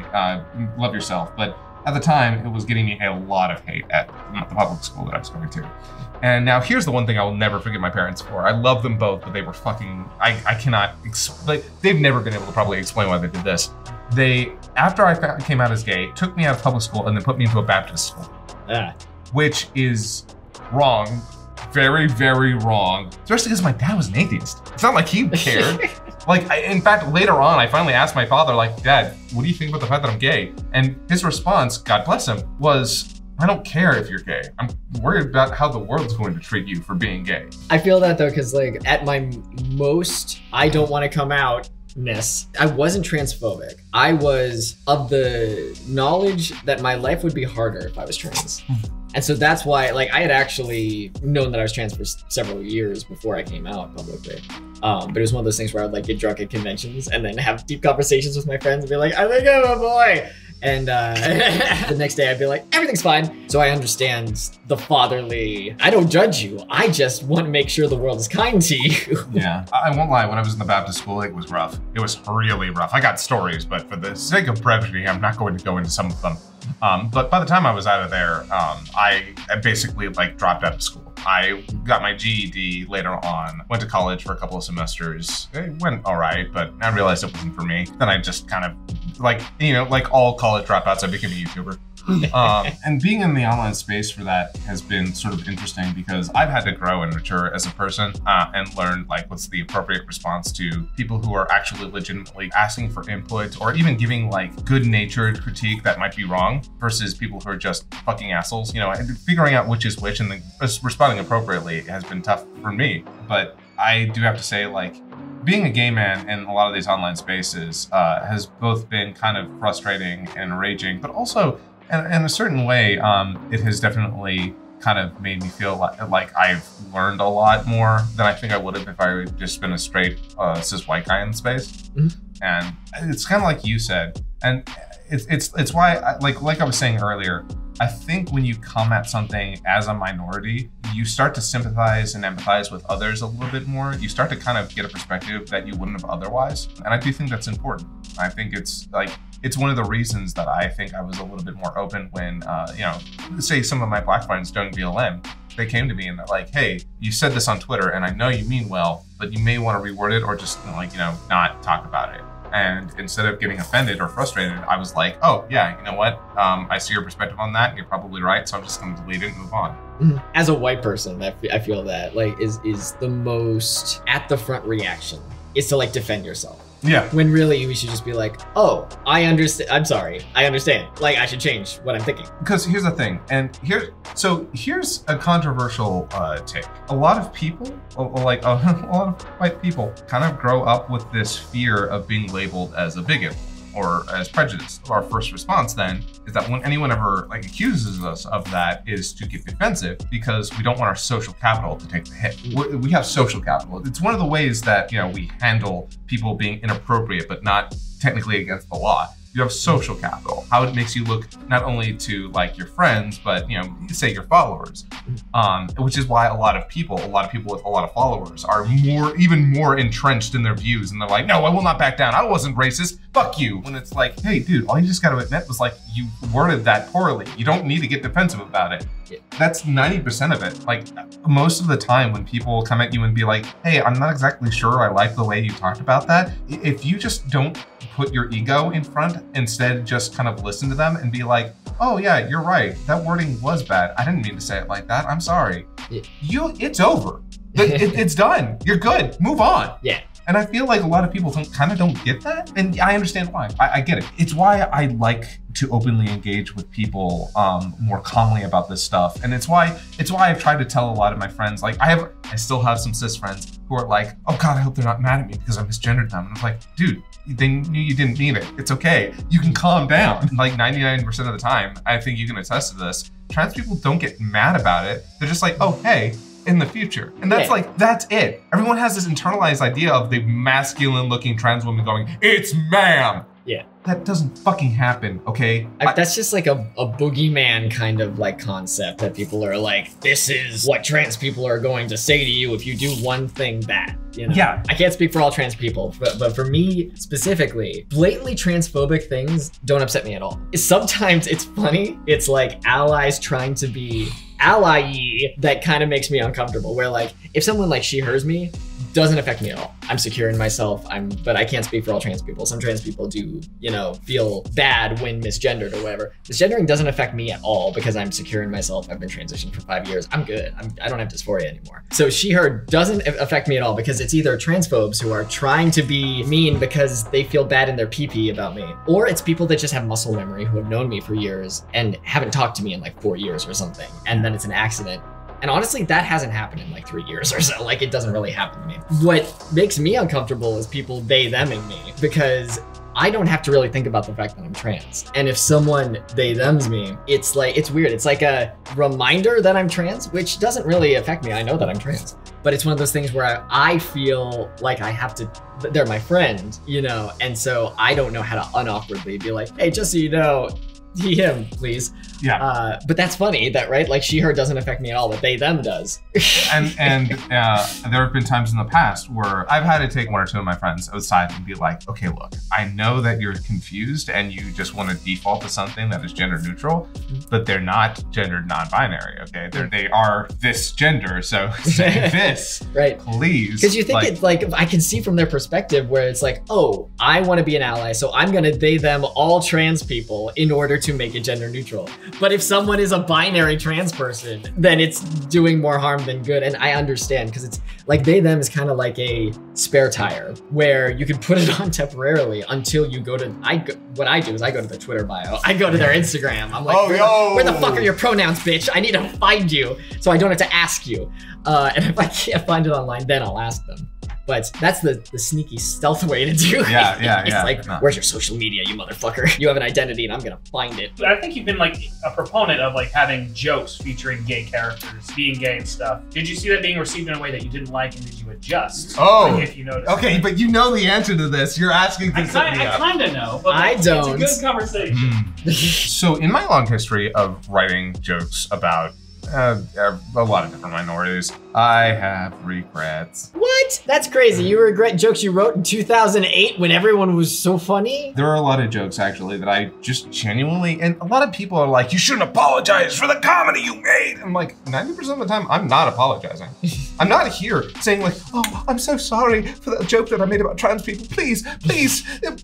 love yourself, but at the time it was getting me a lot of hate at the public school that I was going to. And now here's the one thing I will never forgive my parents for. I love them both, but they were fucking, I cannot, they've never been able to probably explain why they did this. They, after I came out as gay, took me out of public school and then put me into a Baptist school. Which is wrong, very, very wrong. Especially because my dad was an atheist. It's not like he cared. Like, in fact, later on, I finally asked my father, like, Dad, what do you think about the fact that I'm gay? And his response, God bless him, was, I don't care if you're gay. I'm worried about how the world's going to treat you for being gay. I feel that though, because like at my most, I don't want to come out-ness, I wasn't transphobic. I was of the knowledge that my life would be harder if I was trans. And so that's why, like, I had actually known that I was trans for several years before I came out publicly. But it was one of those things where I would like get drunk at conventions and then have deep conversations with my friends and be like, I think I'm a boy. And the next day I'd be like, everything's fine. So I understand the fatherly, I don't judge you. I just want to make sure the world is kind to you. Yeah, I won't lie. When I was in the Baptist school, it was rough. It was really rough. I got stories, but for the sake of brevity, I'm not going to go into some of them. But by the time I was out of there, I basically like dropped out of school. I got my GED later on, went to college for a couple of semesters. It went all right, but I realized it wasn't for me. Then I just kind of, like, you know, like all college dropouts, I became a YouTuber. And being in the online space for that has been sort of interesting because I've had to grow and mature as a person and learn like what's the appropriate response to people who are actually legitimately asking for input or even giving like good-natured critique that might be wrong versus people who are just fucking assholes. You know, and figuring out which is which and then responding appropriately has been tough for me. But I do have to say, like, being a gay man in a lot of these online spaces has both been kind of frustrating and enraging, but also in a certain way, it has definitely kind of made me feel like I've learned a lot more than I think I would have if I had just been a straight cis white guy in the space. Mm-hmm. And it's kind of like you said, and it's why, like I was saying earlier, I think when you come at something as a minority, you start to sympathize and empathize with others a little bit more. You start to kind of get a perspective that you wouldn't have otherwise. And I do think that's important. I think it's like, it's one of the reasons that I think I was a little bit more open when, you know, say some of my black friends doing BLM, they came to me and they're like, hey, you said this on Twitter and I know you mean well, but you may want to reword it or just like, you know, not talk about it. And instead of getting offended or frustrated, I was like, oh yeah, you know what? I see your perspective on that. You're probably right. So I'm just going to delete it and move on. As a white person, I feel that like is the most at the front reaction is to like defend yourself. Yeah. When really we should just be like, oh, I understand. I'm sorry. I understand. Like, I should change what I'm thinking. Because here's the thing, and here's a controversial take. A lot of people, a lot of white people, kind of grow up with this fear of being labeled as a bigot or as prejudiced. Our first response then is that when anyone ever accuses us of that is to get defensive because we don't want our social capital to take the hit. We have social capital. It's one of the ways that we handle people being inappropriate but not technically against the law. You have social capital, how it makes you look not only to your friends, but say your followers, which is why a lot of people with a lot of followers are even more entrenched in their views, and they're like, no, I will not back down. I wasn't racist. Fuck you. When it's like, hey, dude, all you just got to admit was you worded that poorly. You don't need to get defensive about it. That's 90% of it. Most of the time when people come at you and be like, hey, I'm not exactly sure I like the way you talked about that. If you just don't put your ego in front, instead just kind of listen to them and be like, oh yeah, you're right. That wording was bad. I didn't mean to say it like that. I'm sorry. Yeah. It's over. It's done. You're good. Move on. Yeah. And I feel like a lot of people don't get that. And I understand why. I get it. It's why I like to openly engage with people more calmly about this stuff. And it's why I've tried to tell a lot of my friends, I still have some cis friends who are like, oh God, I hope they're not mad at me because I misgendered them. And I'm like, dude, they knew you didn't mean it. It's okay. You can calm down. 99% of the time, I think you can attest to this, trans people don't get mad about it. They're just like, oh, hey, in the future. And that's that's it. Everyone has this internalized idea of the masculine looking trans woman going, it's ma'am. Yeah. That doesn't fucking happen, okay? That's just a boogeyman kind of concept that people are like, this is what trans people are going to say to you if you do one thing bad. Yeah. I can't speak for all trans people, but for me specifically, blatantly transphobic things don't upset me at all. Sometimes it's funny. It's allies trying to be ally-y that kind of makes me uncomfortable, where if someone she, hers me, doesn't affect me at all. I'm secure in myself. But I can't speak for all trans people. Some trans people do, feel bad when misgendered or whatever. Misgendering doesn't affect me at all because I'm secure in myself. I've been transitioned for 5 years. I'm good. I don't have dysphoria anymore. So she, her doesn't affect me at all because it's either transphobes who are trying to be mean because they feel bad in their pee-pee about me, or it's people that just have muscle memory who have known me for years and haven't talked to me in 4 years or something. And then it's an accident. And honestly, that hasn't happened in 3 years or so. It doesn't really happen to me. What makes me uncomfortable is people they, theming me, because I don't have to really think about the fact that I'm trans. And if someone they, thems me, it's weird. It's like a reminder that I'm trans, which doesn't really affect me. I know that I'm trans. But it's one of those things where I feel like I have to, they're my friend, and so I don't know how to unawkwardly be like, hey, just so you know, he, him, please. Yeah. But that's funny, that right? She, her doesn't affect me at all, but they, them does. and there have been times in the past where I've had to take one or two of my friends outside and be like, okay, look, I know that you're confused and you just want to default to something that is gender neutral, but they're not gender non-binary, okay? They are this gender, so say this, right? Please. Because you think it's I can see from their perspective where it's oh, I want to be an ally, so I'm gonna they, them, all trans people in order to make it gender neutral. But if someone is a binary trans person, then it's doing more harm than good. And I understand, because it's they, them is kind of like a spare tire where you can put it on temporarily until you go to, what I do is I go to their Twitter bio. I go to their Instagram. I'm like, where the fuck are your pronouns, bitch? I need to find you so I don't have to ask you. And if I can't find it online, then I'll ask them. But that's the sneaky stealth way to do it. Yeah. It's where's your social media, you motherfucker? You have an identity and I'm gonna find it. I think you've been a proponent of having jokes featuring gay characters, being gay and stuff. Did you see that being received in a way that you didn't like, and did you adjust? Oh, if you noticed. Okay, but you know the answer to this. You're asking to set me up. I kind of know, but I don't. It's a good conversation. So in my long history of writing jokes about a lot of different minorities, I have regrets. What? That's crazy. You regret jokes you wrote in 2008 when everyone was so funny? There are a lot of jokes actually that I just genuinely, and a lot of people are like, you shouldn't apologize for the comedy you made. I'm like, 90% of the time, I'm not apologizing. I'm not here saying oh, I'm so sorry for that joke that I made about trans people. Please,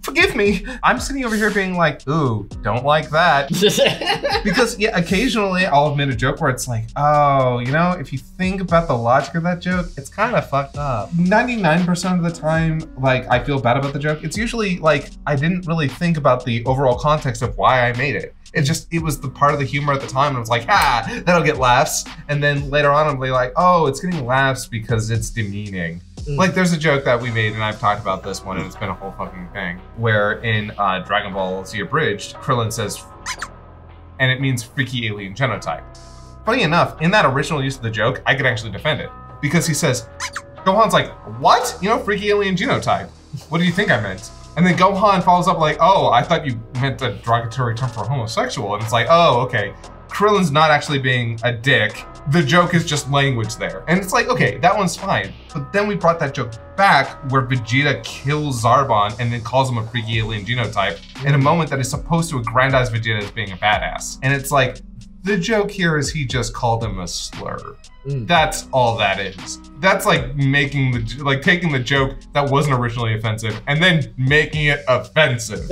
forgive me. I'm sitting over here being like, ooh, don't like that. Because occasionally I'll admit a joke where it's oh, if you think about the logic of that joke, it's kind of fucked up. 99% of the time, like, I feel bad about the joke. It's usually like, I didn't really think about the overall context of why I made it. It was the part of the humor at the time, and I was like, that'll get laughs. And then later on, I'm like, oh, it's getting laughs because it's demeaning. Like, there's a joke that we made, and I've talked about this one, and it's been a whole fucking thing, where in Dragon Ball Z Abridged, Krillin says, and it means freaky alien genotype. Funny enough, in that original use of the joke, I could actually defend it, because he says, Gohan's like, what? You know, freaky alien genotype. What do you think I meant? And then Gohan follows up like, oh, I thought you meant a derogatory term for homosexual. And it's like, oh, okay. Krillin's not actually being a dick. The joke is just language there. And it's like, okay, that one's fine. But then we brought that joke back where Vegeta kills Zarbon and then calls him a freaky alien genotype in a moment that is supposed to aggrandize Vegeta as being a badass. And it's like, the joke here is he just called him a slur. That's all that is. That's like taking the joke that wasn't originally offensive and then making it offensive.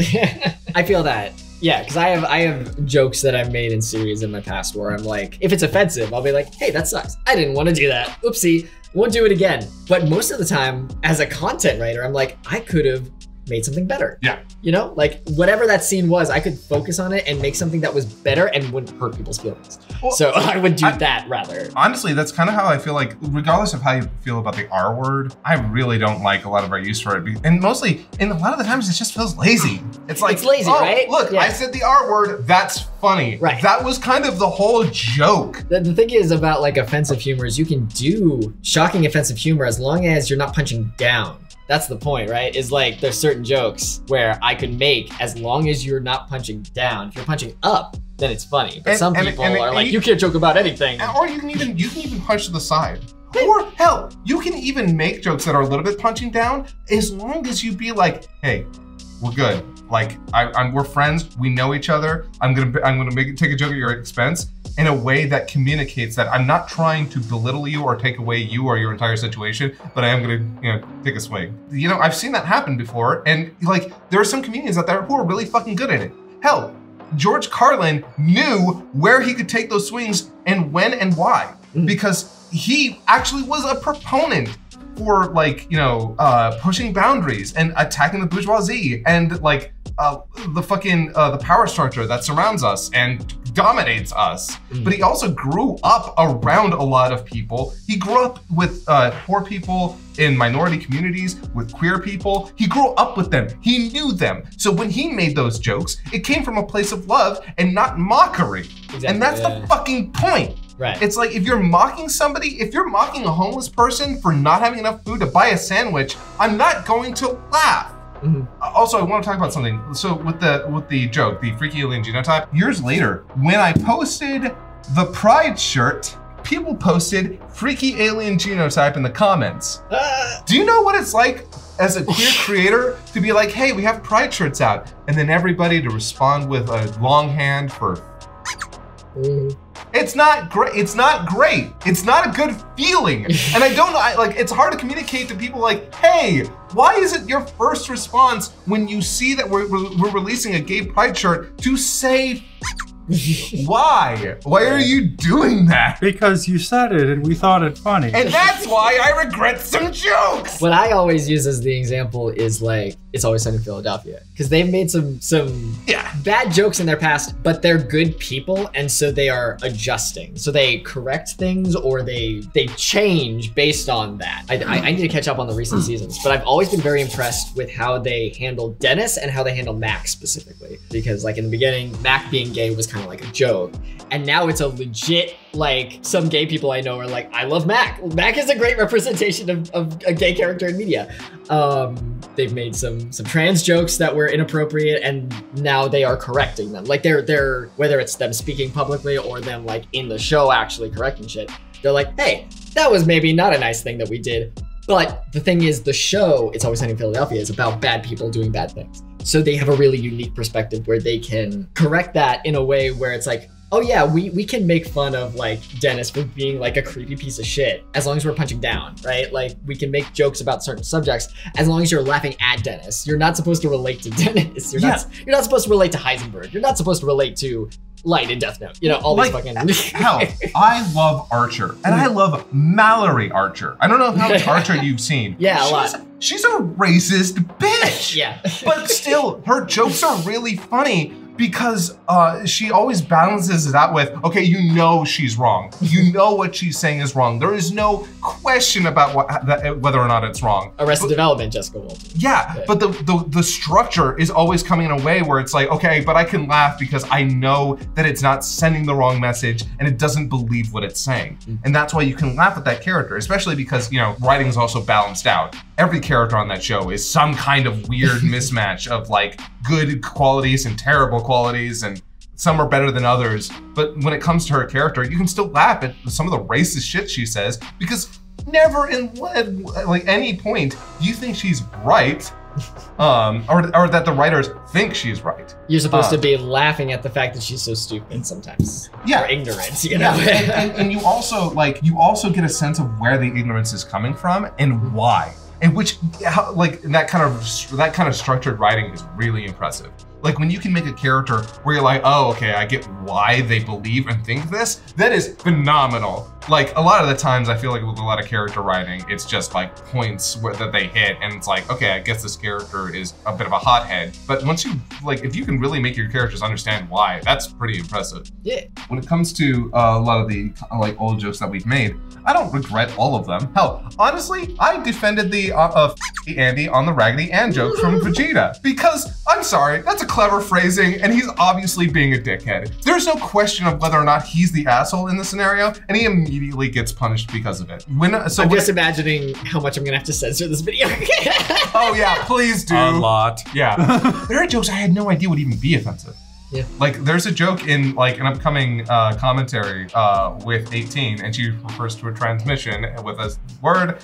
I feel that. Yeah, because I have jokes that I've made in series in my past where I'm like, if it's offensive, I'll be like, hey, that sucks. I didn't want to do that. Oopsie, won't do it again. But most of the time, as a content writer, I'm like, I could have made something better. Yeah. You know, like whatever that scene was, I could focus on it and make something that was better and wouldn't hurt people's feelings. Well, so I would do that rather. Honestly, that's kind of how I feel like, regardless of how you feel about the R word, I really don't like a lot of our use for it. And mostly, and a lot of the times it just feels lazy. It's like, it's lazy, oh, right? Look, yeah. I said the R word, that's funny. Right. That was kind of the whole joke. The thing is about like offensive humor is you can do shocking offensive humor as long as you're not punching down. That's the point, right? Is like there's certain jokes where I could make as long as you're not punching down. If you're punching up, then it's funny. But some people are like, you can't joke about anything. Or you can even punch to the side. Or hell, you can even make jokes that are a little bit punching down as long as you be like, hey, we're good. Like we're friends. We know each other. I'm gonna take a joke at your expense in a way that communicates that I'm not trying to belittle you or take away you or your entire situation, but I am gonna, take a swing. I've seen that happen before, and like there are some comedians out there who are really fucking good at it. Hell, George Carlin knew where he could take those swings and when and why, because he actually was a proponent for pushing boundaries and attacking the bourgeoisie and the power structure that surrounds us and dominates us. But he also grew up around a lot of people. He grew up with poor people in minority communities, with queer people. He grew up with them. He knew them. So when he made those jokes, it came from a place of love and not mockery. Exactly, and that's the fucking point. Right. It's like if you're mocking somebody, if you're mocking a homeless person for not having enough food to buy a sandwich, I'm not going to laugh. Also, I want to talk about something. So with the joke, the freaky alien genotype, years later, when I posted the Pride shirt, people posted freaky alien genotype in the comments. Do you know what it's like as a queer creator to be like, hey, we have Pride shirts out, and then everybody to respond with a longhand for It's not great. It's not great. It's not a good feeling. And it's hard to communicate to people like, hey, why is it your first response when you see that we're releasing a gay pride shirt to say why? Why are you doing that? Because you said it and we thought it funny. And that's why I regret some jokes. What I always use as the example is like, It's Always Sunny in Philadelphia. Because they've made some bad jokes in their past, but they're good people, and so they are adjusting. So they correct things or they change based on that. I need to catch up on the recent seasons, but I've always been very impressed with how they handle Dennis and how they handle Mac specifically. Because like in the beginning, Mac being gay was kind of like a joke. And now it's a legit, like some gay people I know are like, I love Mac. Mac is a great representation of a gay character in media. They've made some trans jokes that were inappropriate, and now they are correcting them. Like they're whether it's them speaking publicly or them like in the show actually correcting shit, they're like, hey, that was maybe not a nice thing that we did. But the thing is, the show, It's Always Sunny in Philadelphia, is about bad people doing bad things. So they have a really unique perspective where they can correct that in a way where it's like, oh yeah, we can make fun of like Dennis for being like a creepy piece of shit as long as we're punching down, right? Like we can make jokes about certain subjects as long as you're laughing at Dennis. You're not supposed to relate to Dennis. You're not supposed to relate to Heisenberg. You're not supposed to relate to Light in Death Note. You know, all these fucking hell, I love Archer and I love Mallory Archer. I don't know how much Archer you've seen. Yeah, a lot. She's a racist bitch. Yeah. But still, her jokes are really funny because she always balances it out with, okay, you know she's wrong. You know what she's saying is wrong. There is no question about whether or not it's wrong. Arrested Development, Jessica Walter. Yeah, but the structure is always coming in a way where it's like, okay, but I can laugh because I know that it's not sending the wrong message and it doesn't believe what it's saying. And that's why you can laugh at that character, especially because, you know, writing is also balanced out. Every character on that show is some kind of weird mismatch of like good qualities and terrible qualities, and some are better than others. But when it comes to her character, you can still laugh at some of the racist shit she says because never in like any point do you think she's right, or that the writers think she's right. You're supposed to be laughing at the fact that she's so stupid sometimes. Yeah, or ignorant, you know. and you also get a sense of where the ignorance is coming from and why. And which, like, that kind of structured writing is really impressive. Like when you can make a character where you're like, oh, okay, I get why they believe and think this, that is phenomenal. Like a lot of the times I feel like with a lot of character writing, it's just like points that they hit and it's like, okay, I guess this character is a bit of a hothead. But once you, like, if you can really make your characters understand why, that's pretty impressive. Yeah. When it comes to a lot of the like old jokes that we've made, I don't regret all of them. Hell, honestly, I defended the Andy on the Raggedy Ann joke from Vegeta because, I'm sorry, that's a clever phrasing and he's obviously being a dickhead. There's no question of whether or not he's the asshole in the scenario and he immediately gets punished because of it. I'm just imagining how much I'm gonna have to censor this video. Oh yeah, please do. A lot. Yeah. There are jokes I had no idea would even be offensive. Yeah. Like there's a joke in like an upcoming commentary with 18 and she refers to a transmission with a word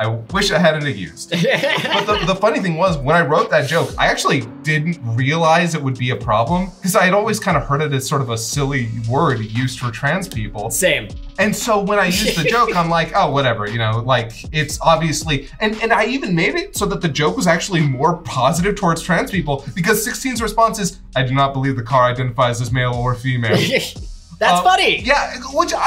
I wish I hadn't used. But the funny thing was when I wrote that joke, I actually didn't realize it would be a problem because I had always kind of heard it as sort of a silly word used for trans people. Same. And so when I used the joke, I'm like, oh, whatever, you know, like it's obviously, and I even made it so that the joke was actually more positive towards trans people because 16's response is, I do not believe the car identifies as male or female. That's funny. Yeah,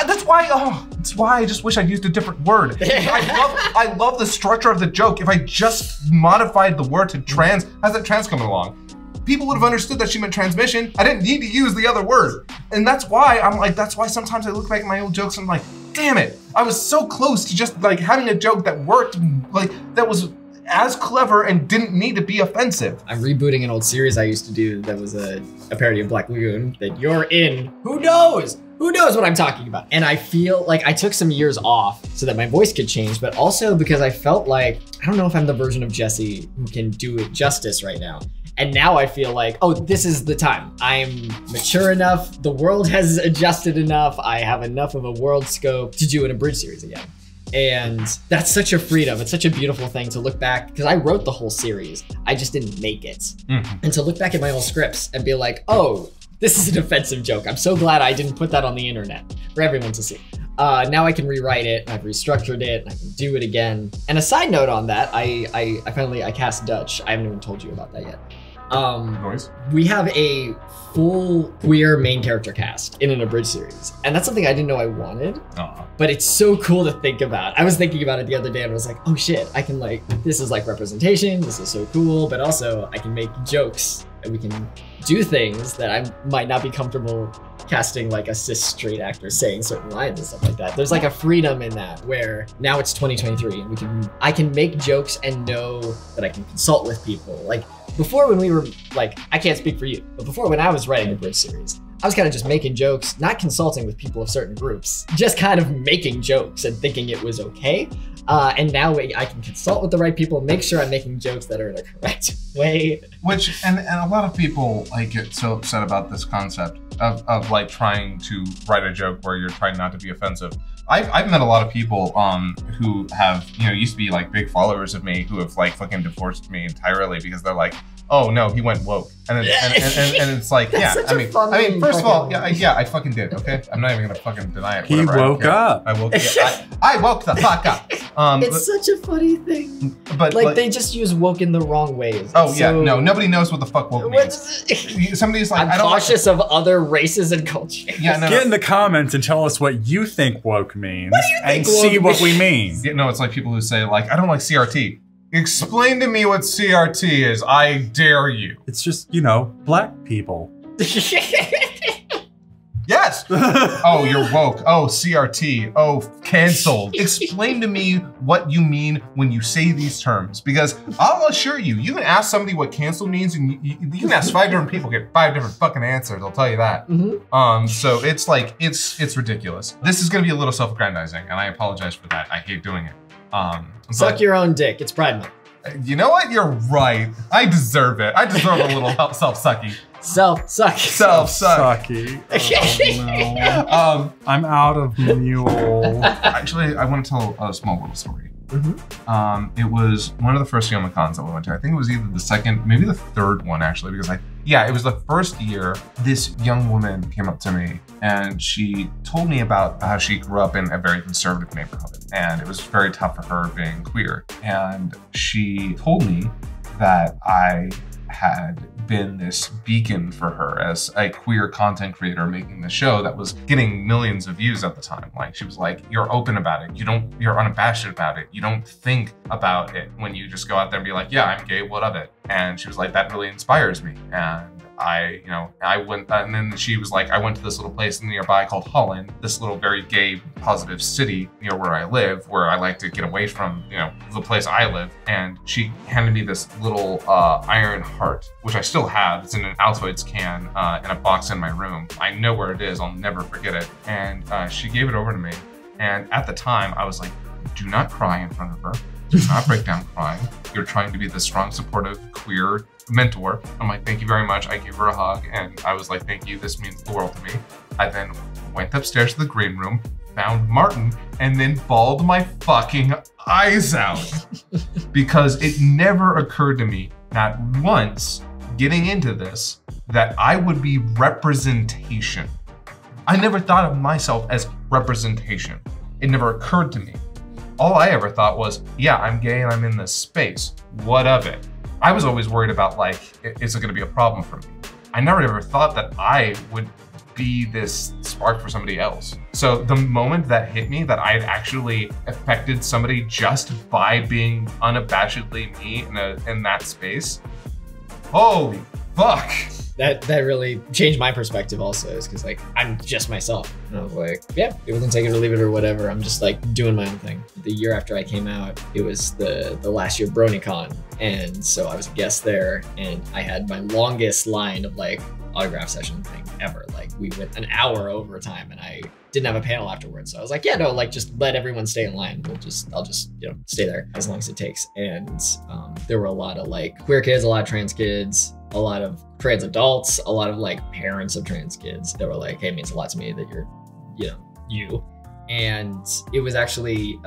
that's why I just wish I'd used a different word. I love the structure of the joke. If I just modified the word to trans, how's that trans coming along? People would have understood that she meant transmission. I didn't need to use the other word. And that's why that's why sometimes I look back at my old jokes and I'm like, damn it. I was so close to just like having a joke that worked, like that was as clever and didn't need to be offensive. I'm rebooting an old series I used to do that was a parody of Black Lagoon that you're in. Who knows? Who knows what I'm talking about? And I feel like I took some years off so that my voice could change, but also because I felt like, I don't know if I'm the version of Jesse who can do it justice right now. And now I feel like, oh, this is the time. I'm mature enough. The world has adjusted enough. I have enough of a world scope to do an abridged series again. And that's such a freedom. It's such a beautiful thing to look back, because I wrote the whole series. I just didn't make it. Mm-hmm. And to look back at my old scripts and be like, oh, this is an offensive joke. I'm so glad I didn't put that on the internet for everyone to see. Now I can rewrite it, I've restructured it, I can do it again. And a side note on that, I finally cast Dutch. I haven't even told you about that yet. Noise. We have a full queer main character cast in an abridged series. And that's something I didn't know I wanted, but it's so cool to think about. I was thinking about it the other day and was like, oh shit, I can this is like representation, this is so cool, but also I can make jokes and we can do things that I might not be comfortable casting like a cis straight actor saying certain lines and stuff like that. There's like a freedom in that where now it's 2023 and I can make jokes and know that I can consult with people. Like before when we were like, I can't speak for you, but before when I was writing a bridge series, I was kind of just making jokes, not consulting with people of certain groups, just kind of making jokes and thinking it was okay. And now I can consult with the right people, make sure I'm making jokes that are in a correct way. Which, and a lot of people like get so upset about this concept of like trying to write a joke where you're trying not to be offensive. I've met a lot of people who have, used to be like big followers of me who have like fucking divorced me entirely because they're like, oh no, he went woke. And it's like, yeah, That's I mean, first of all, yeah, I fucking did, okay? I'm not even gonna fucking deny it. He whatever, I don't woke care. up. I woke I woke the fuck up. It's such a funny thing. But Like they just use woke in the wrong ways. oh It's yeah, so- no, nobody knows what the fuck woke means. Somebody's like, I'm I don't cautious of other races and cultures. Yeah, no, Get in the comments and tell us what you think woke means, and think woke see what we means? mean. Yeah, no, it's like people who say like, I don't like CRT. Explain to me what CRT is. I dare you. It's just, you know, black people. Yes. Oh, you're woke. Oh, CRT. Oh, canceled. Explain to me what you mean when you say these terms, because I'll assure you, you can ask somebody what cancel means, and you can ask 5 different people, get 5 different fucking answers. I'll tell you that. So it's like it's ridiculous. This is gonna be a little self-aggrandizing, and I apologize for that. I hate doing it. Suck your own dick. It's Pride Month. You know what? You're right. I deserve it. I deserve a little self-sucky. Self-suck. Self-suck. Sucky. Oh, no. I'm out of mule. Actually, I want to tell a small little story. It was one of the first YomaCons that we went to. I think it was either the second, maybe the third one actually, because it was the first year. This young woman came up to me and she told me about how she grew up in a very conservative neighborhood and it was very tough for her being queer. And she told me that I had been this beacon for her as a queer content creator making the show that was getting millions of views at the time. Like she was like, you're open about it. You're unabashed about it. You don't think about it when you just go out there and be like, yeah, I'm gay, what of it? And she was like, that really inspires me. And I went, and then she was like, I went to this little place nearby called Holland, this little very gay, positive city near where I live, where I like to get away from, the place I live. And she handed me this little iron heart, which I still have. It's in an Altoids can in a box in my room. I know where it is. I'll never forget it. And she gave it over to me. And at the time, I was like, do not cry in front of her. Do not break down crying. You're trying to be the strong, supportive, queer mentor. I'm like, thank you very much. I gave her a hug and I was like, thank you. This means the world to me. I then went upstairs to the green room, found Martin, and then bawled my fucking eyes out because it never occurred to me, not once getting into this, that I would be representation. I never thought of myself as representation. It never occurred to me. All I ever thought was, yeah, I'm gay and I'm in this space. What of it? I was always worried about like, is it gonna be a problem for me? I never ever thought that I would be this spark for somebody else. So the moment that hit me that I had actually affected somebody just by being unabashedly me in that space, holy fuck. That really changed my perspective also, is because like I'm just myself. And I was like, yeah, people can take it or leave it or whatever. I'm just like doing my own thing. The year after I came out, it was the last year of BronyCon. And so I was a guest there and I had my longest line of like autograph session thing ever. Like we went an hour over time and I didn't have a panel afterwards. So I was like, yeah, no, like just let everyone stay in line. I'll just stay there as long as it takes. And there were a lot of like queer kids, a lot of trans kids, a lot of trans adults, a lot of like parents of trans kids that were like, hey, it means a lot to me that you're, you. And it was actually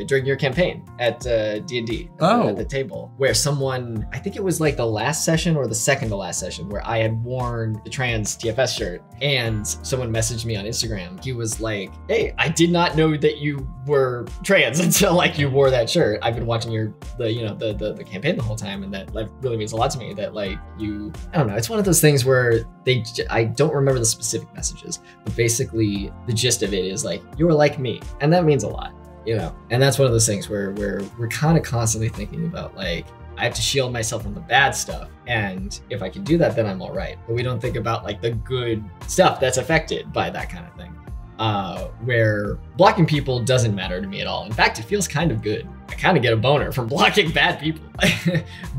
during your campaign at D&D at the table where someone, I think it was like the last session or the second to last session, where I had worn the trans TFS shirt and someone messaged me on Instagram. He was like, hey, I did not know that you were trans until like you wore that shirt. I've been watching the campaign the whole time, and that really means a lot to me that like you, I don't know, it's one of those things where I don't remember the specific messages, but basically the gist of it is like, you're like me, and that means a lot, and that's one of those things where we're kind of constantly thinking about like, I have to shield myself from the bad stuff, and if I can do that, then I'm all right. But we don't think about like the good stuff that's affected by that kind of thing, where blocking people doesn't matter to me at all. In fact, it feels kind of good. I kind of get a boner from blocking bad people.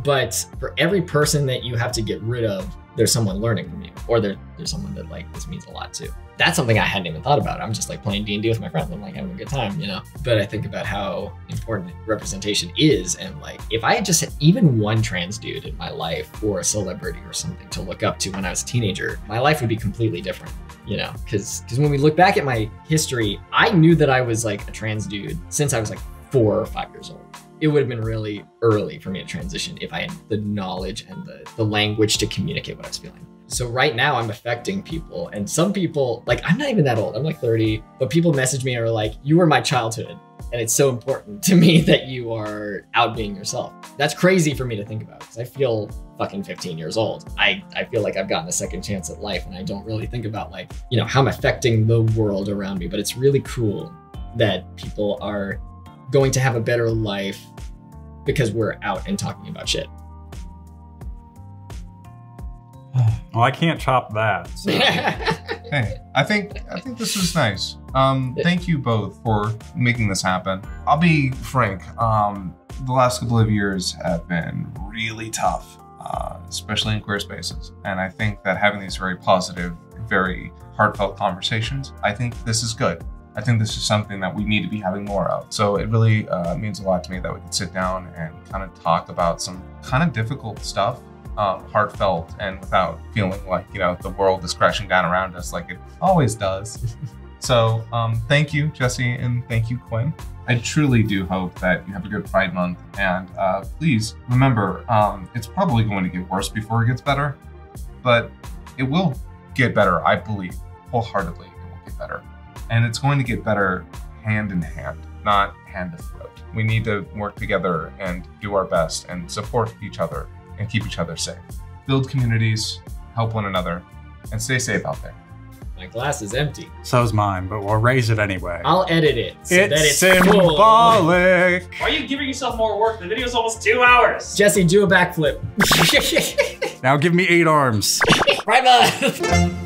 But for every person that you have to get rid of, there's someone learning from you, or there's someone that like, this means a lot to. That's something I hadn't even thought about. I'm just like playing D&D with my friends. I'm like having a good time, But I think about how important representation is, and like if I had just had even one trans dude in my life or a celebrity or something to look up to when I was a teenager, my life would be completely different, Because when we look back at my history, I knew that I was like a trans dude since I was like 4 or 5 years old. it would have been really early for me to transition if I had the knowledge and the language to communicate what I was feeling. So right now I'm affecting people, and some people, like, I'm not even that old, I'm like 30, but people message me and are like, you were my childhood, and it's so important to me that you are out being yourself. That's crazy for me to think about, because I feel fucking 15 years old. I feel like I've gotten a second chance at life, and I don't really think about, like, you know, how I'm affecting the world around me, but it's really cool that people are going to have a better life because we're out and talking about shit. Well, I can't top that. So. Hey, I think this was nice. Thank you both for making this happen. I'll be frank. The last couple of years have been really tough, especially in queer spaces. And I think that having these very positive, very heartfelt conversations, I think this is good. I think this is something that we need to be having more of. So it really means a lot to me that we can sit down and kind of talk about some kind of difficult stuff. Heartfelt and without feeling like, you know, the world is crashing down around us like it always does. So thank you, Jesse, and thank you, Quinn. I truly do hope that you have a good Pride Month, and please remember, it's probably going to get worse before it gets better, but it will get better, I believe, wholeheartedly. It will get better, and it's going to get better hand in hand, not hand to throat. We need to work together and do our best and support each other and keep each other safe. Build communities, help one another, and stay safe out there. My glass is empty. So's mine, but we'll raise it anyway. I'll edit it so that it's symbolic. Why are you giving yourself more work? The video's almost 2 hours. Jesse, do a backflip. Now give me 8 arms. Pride Month!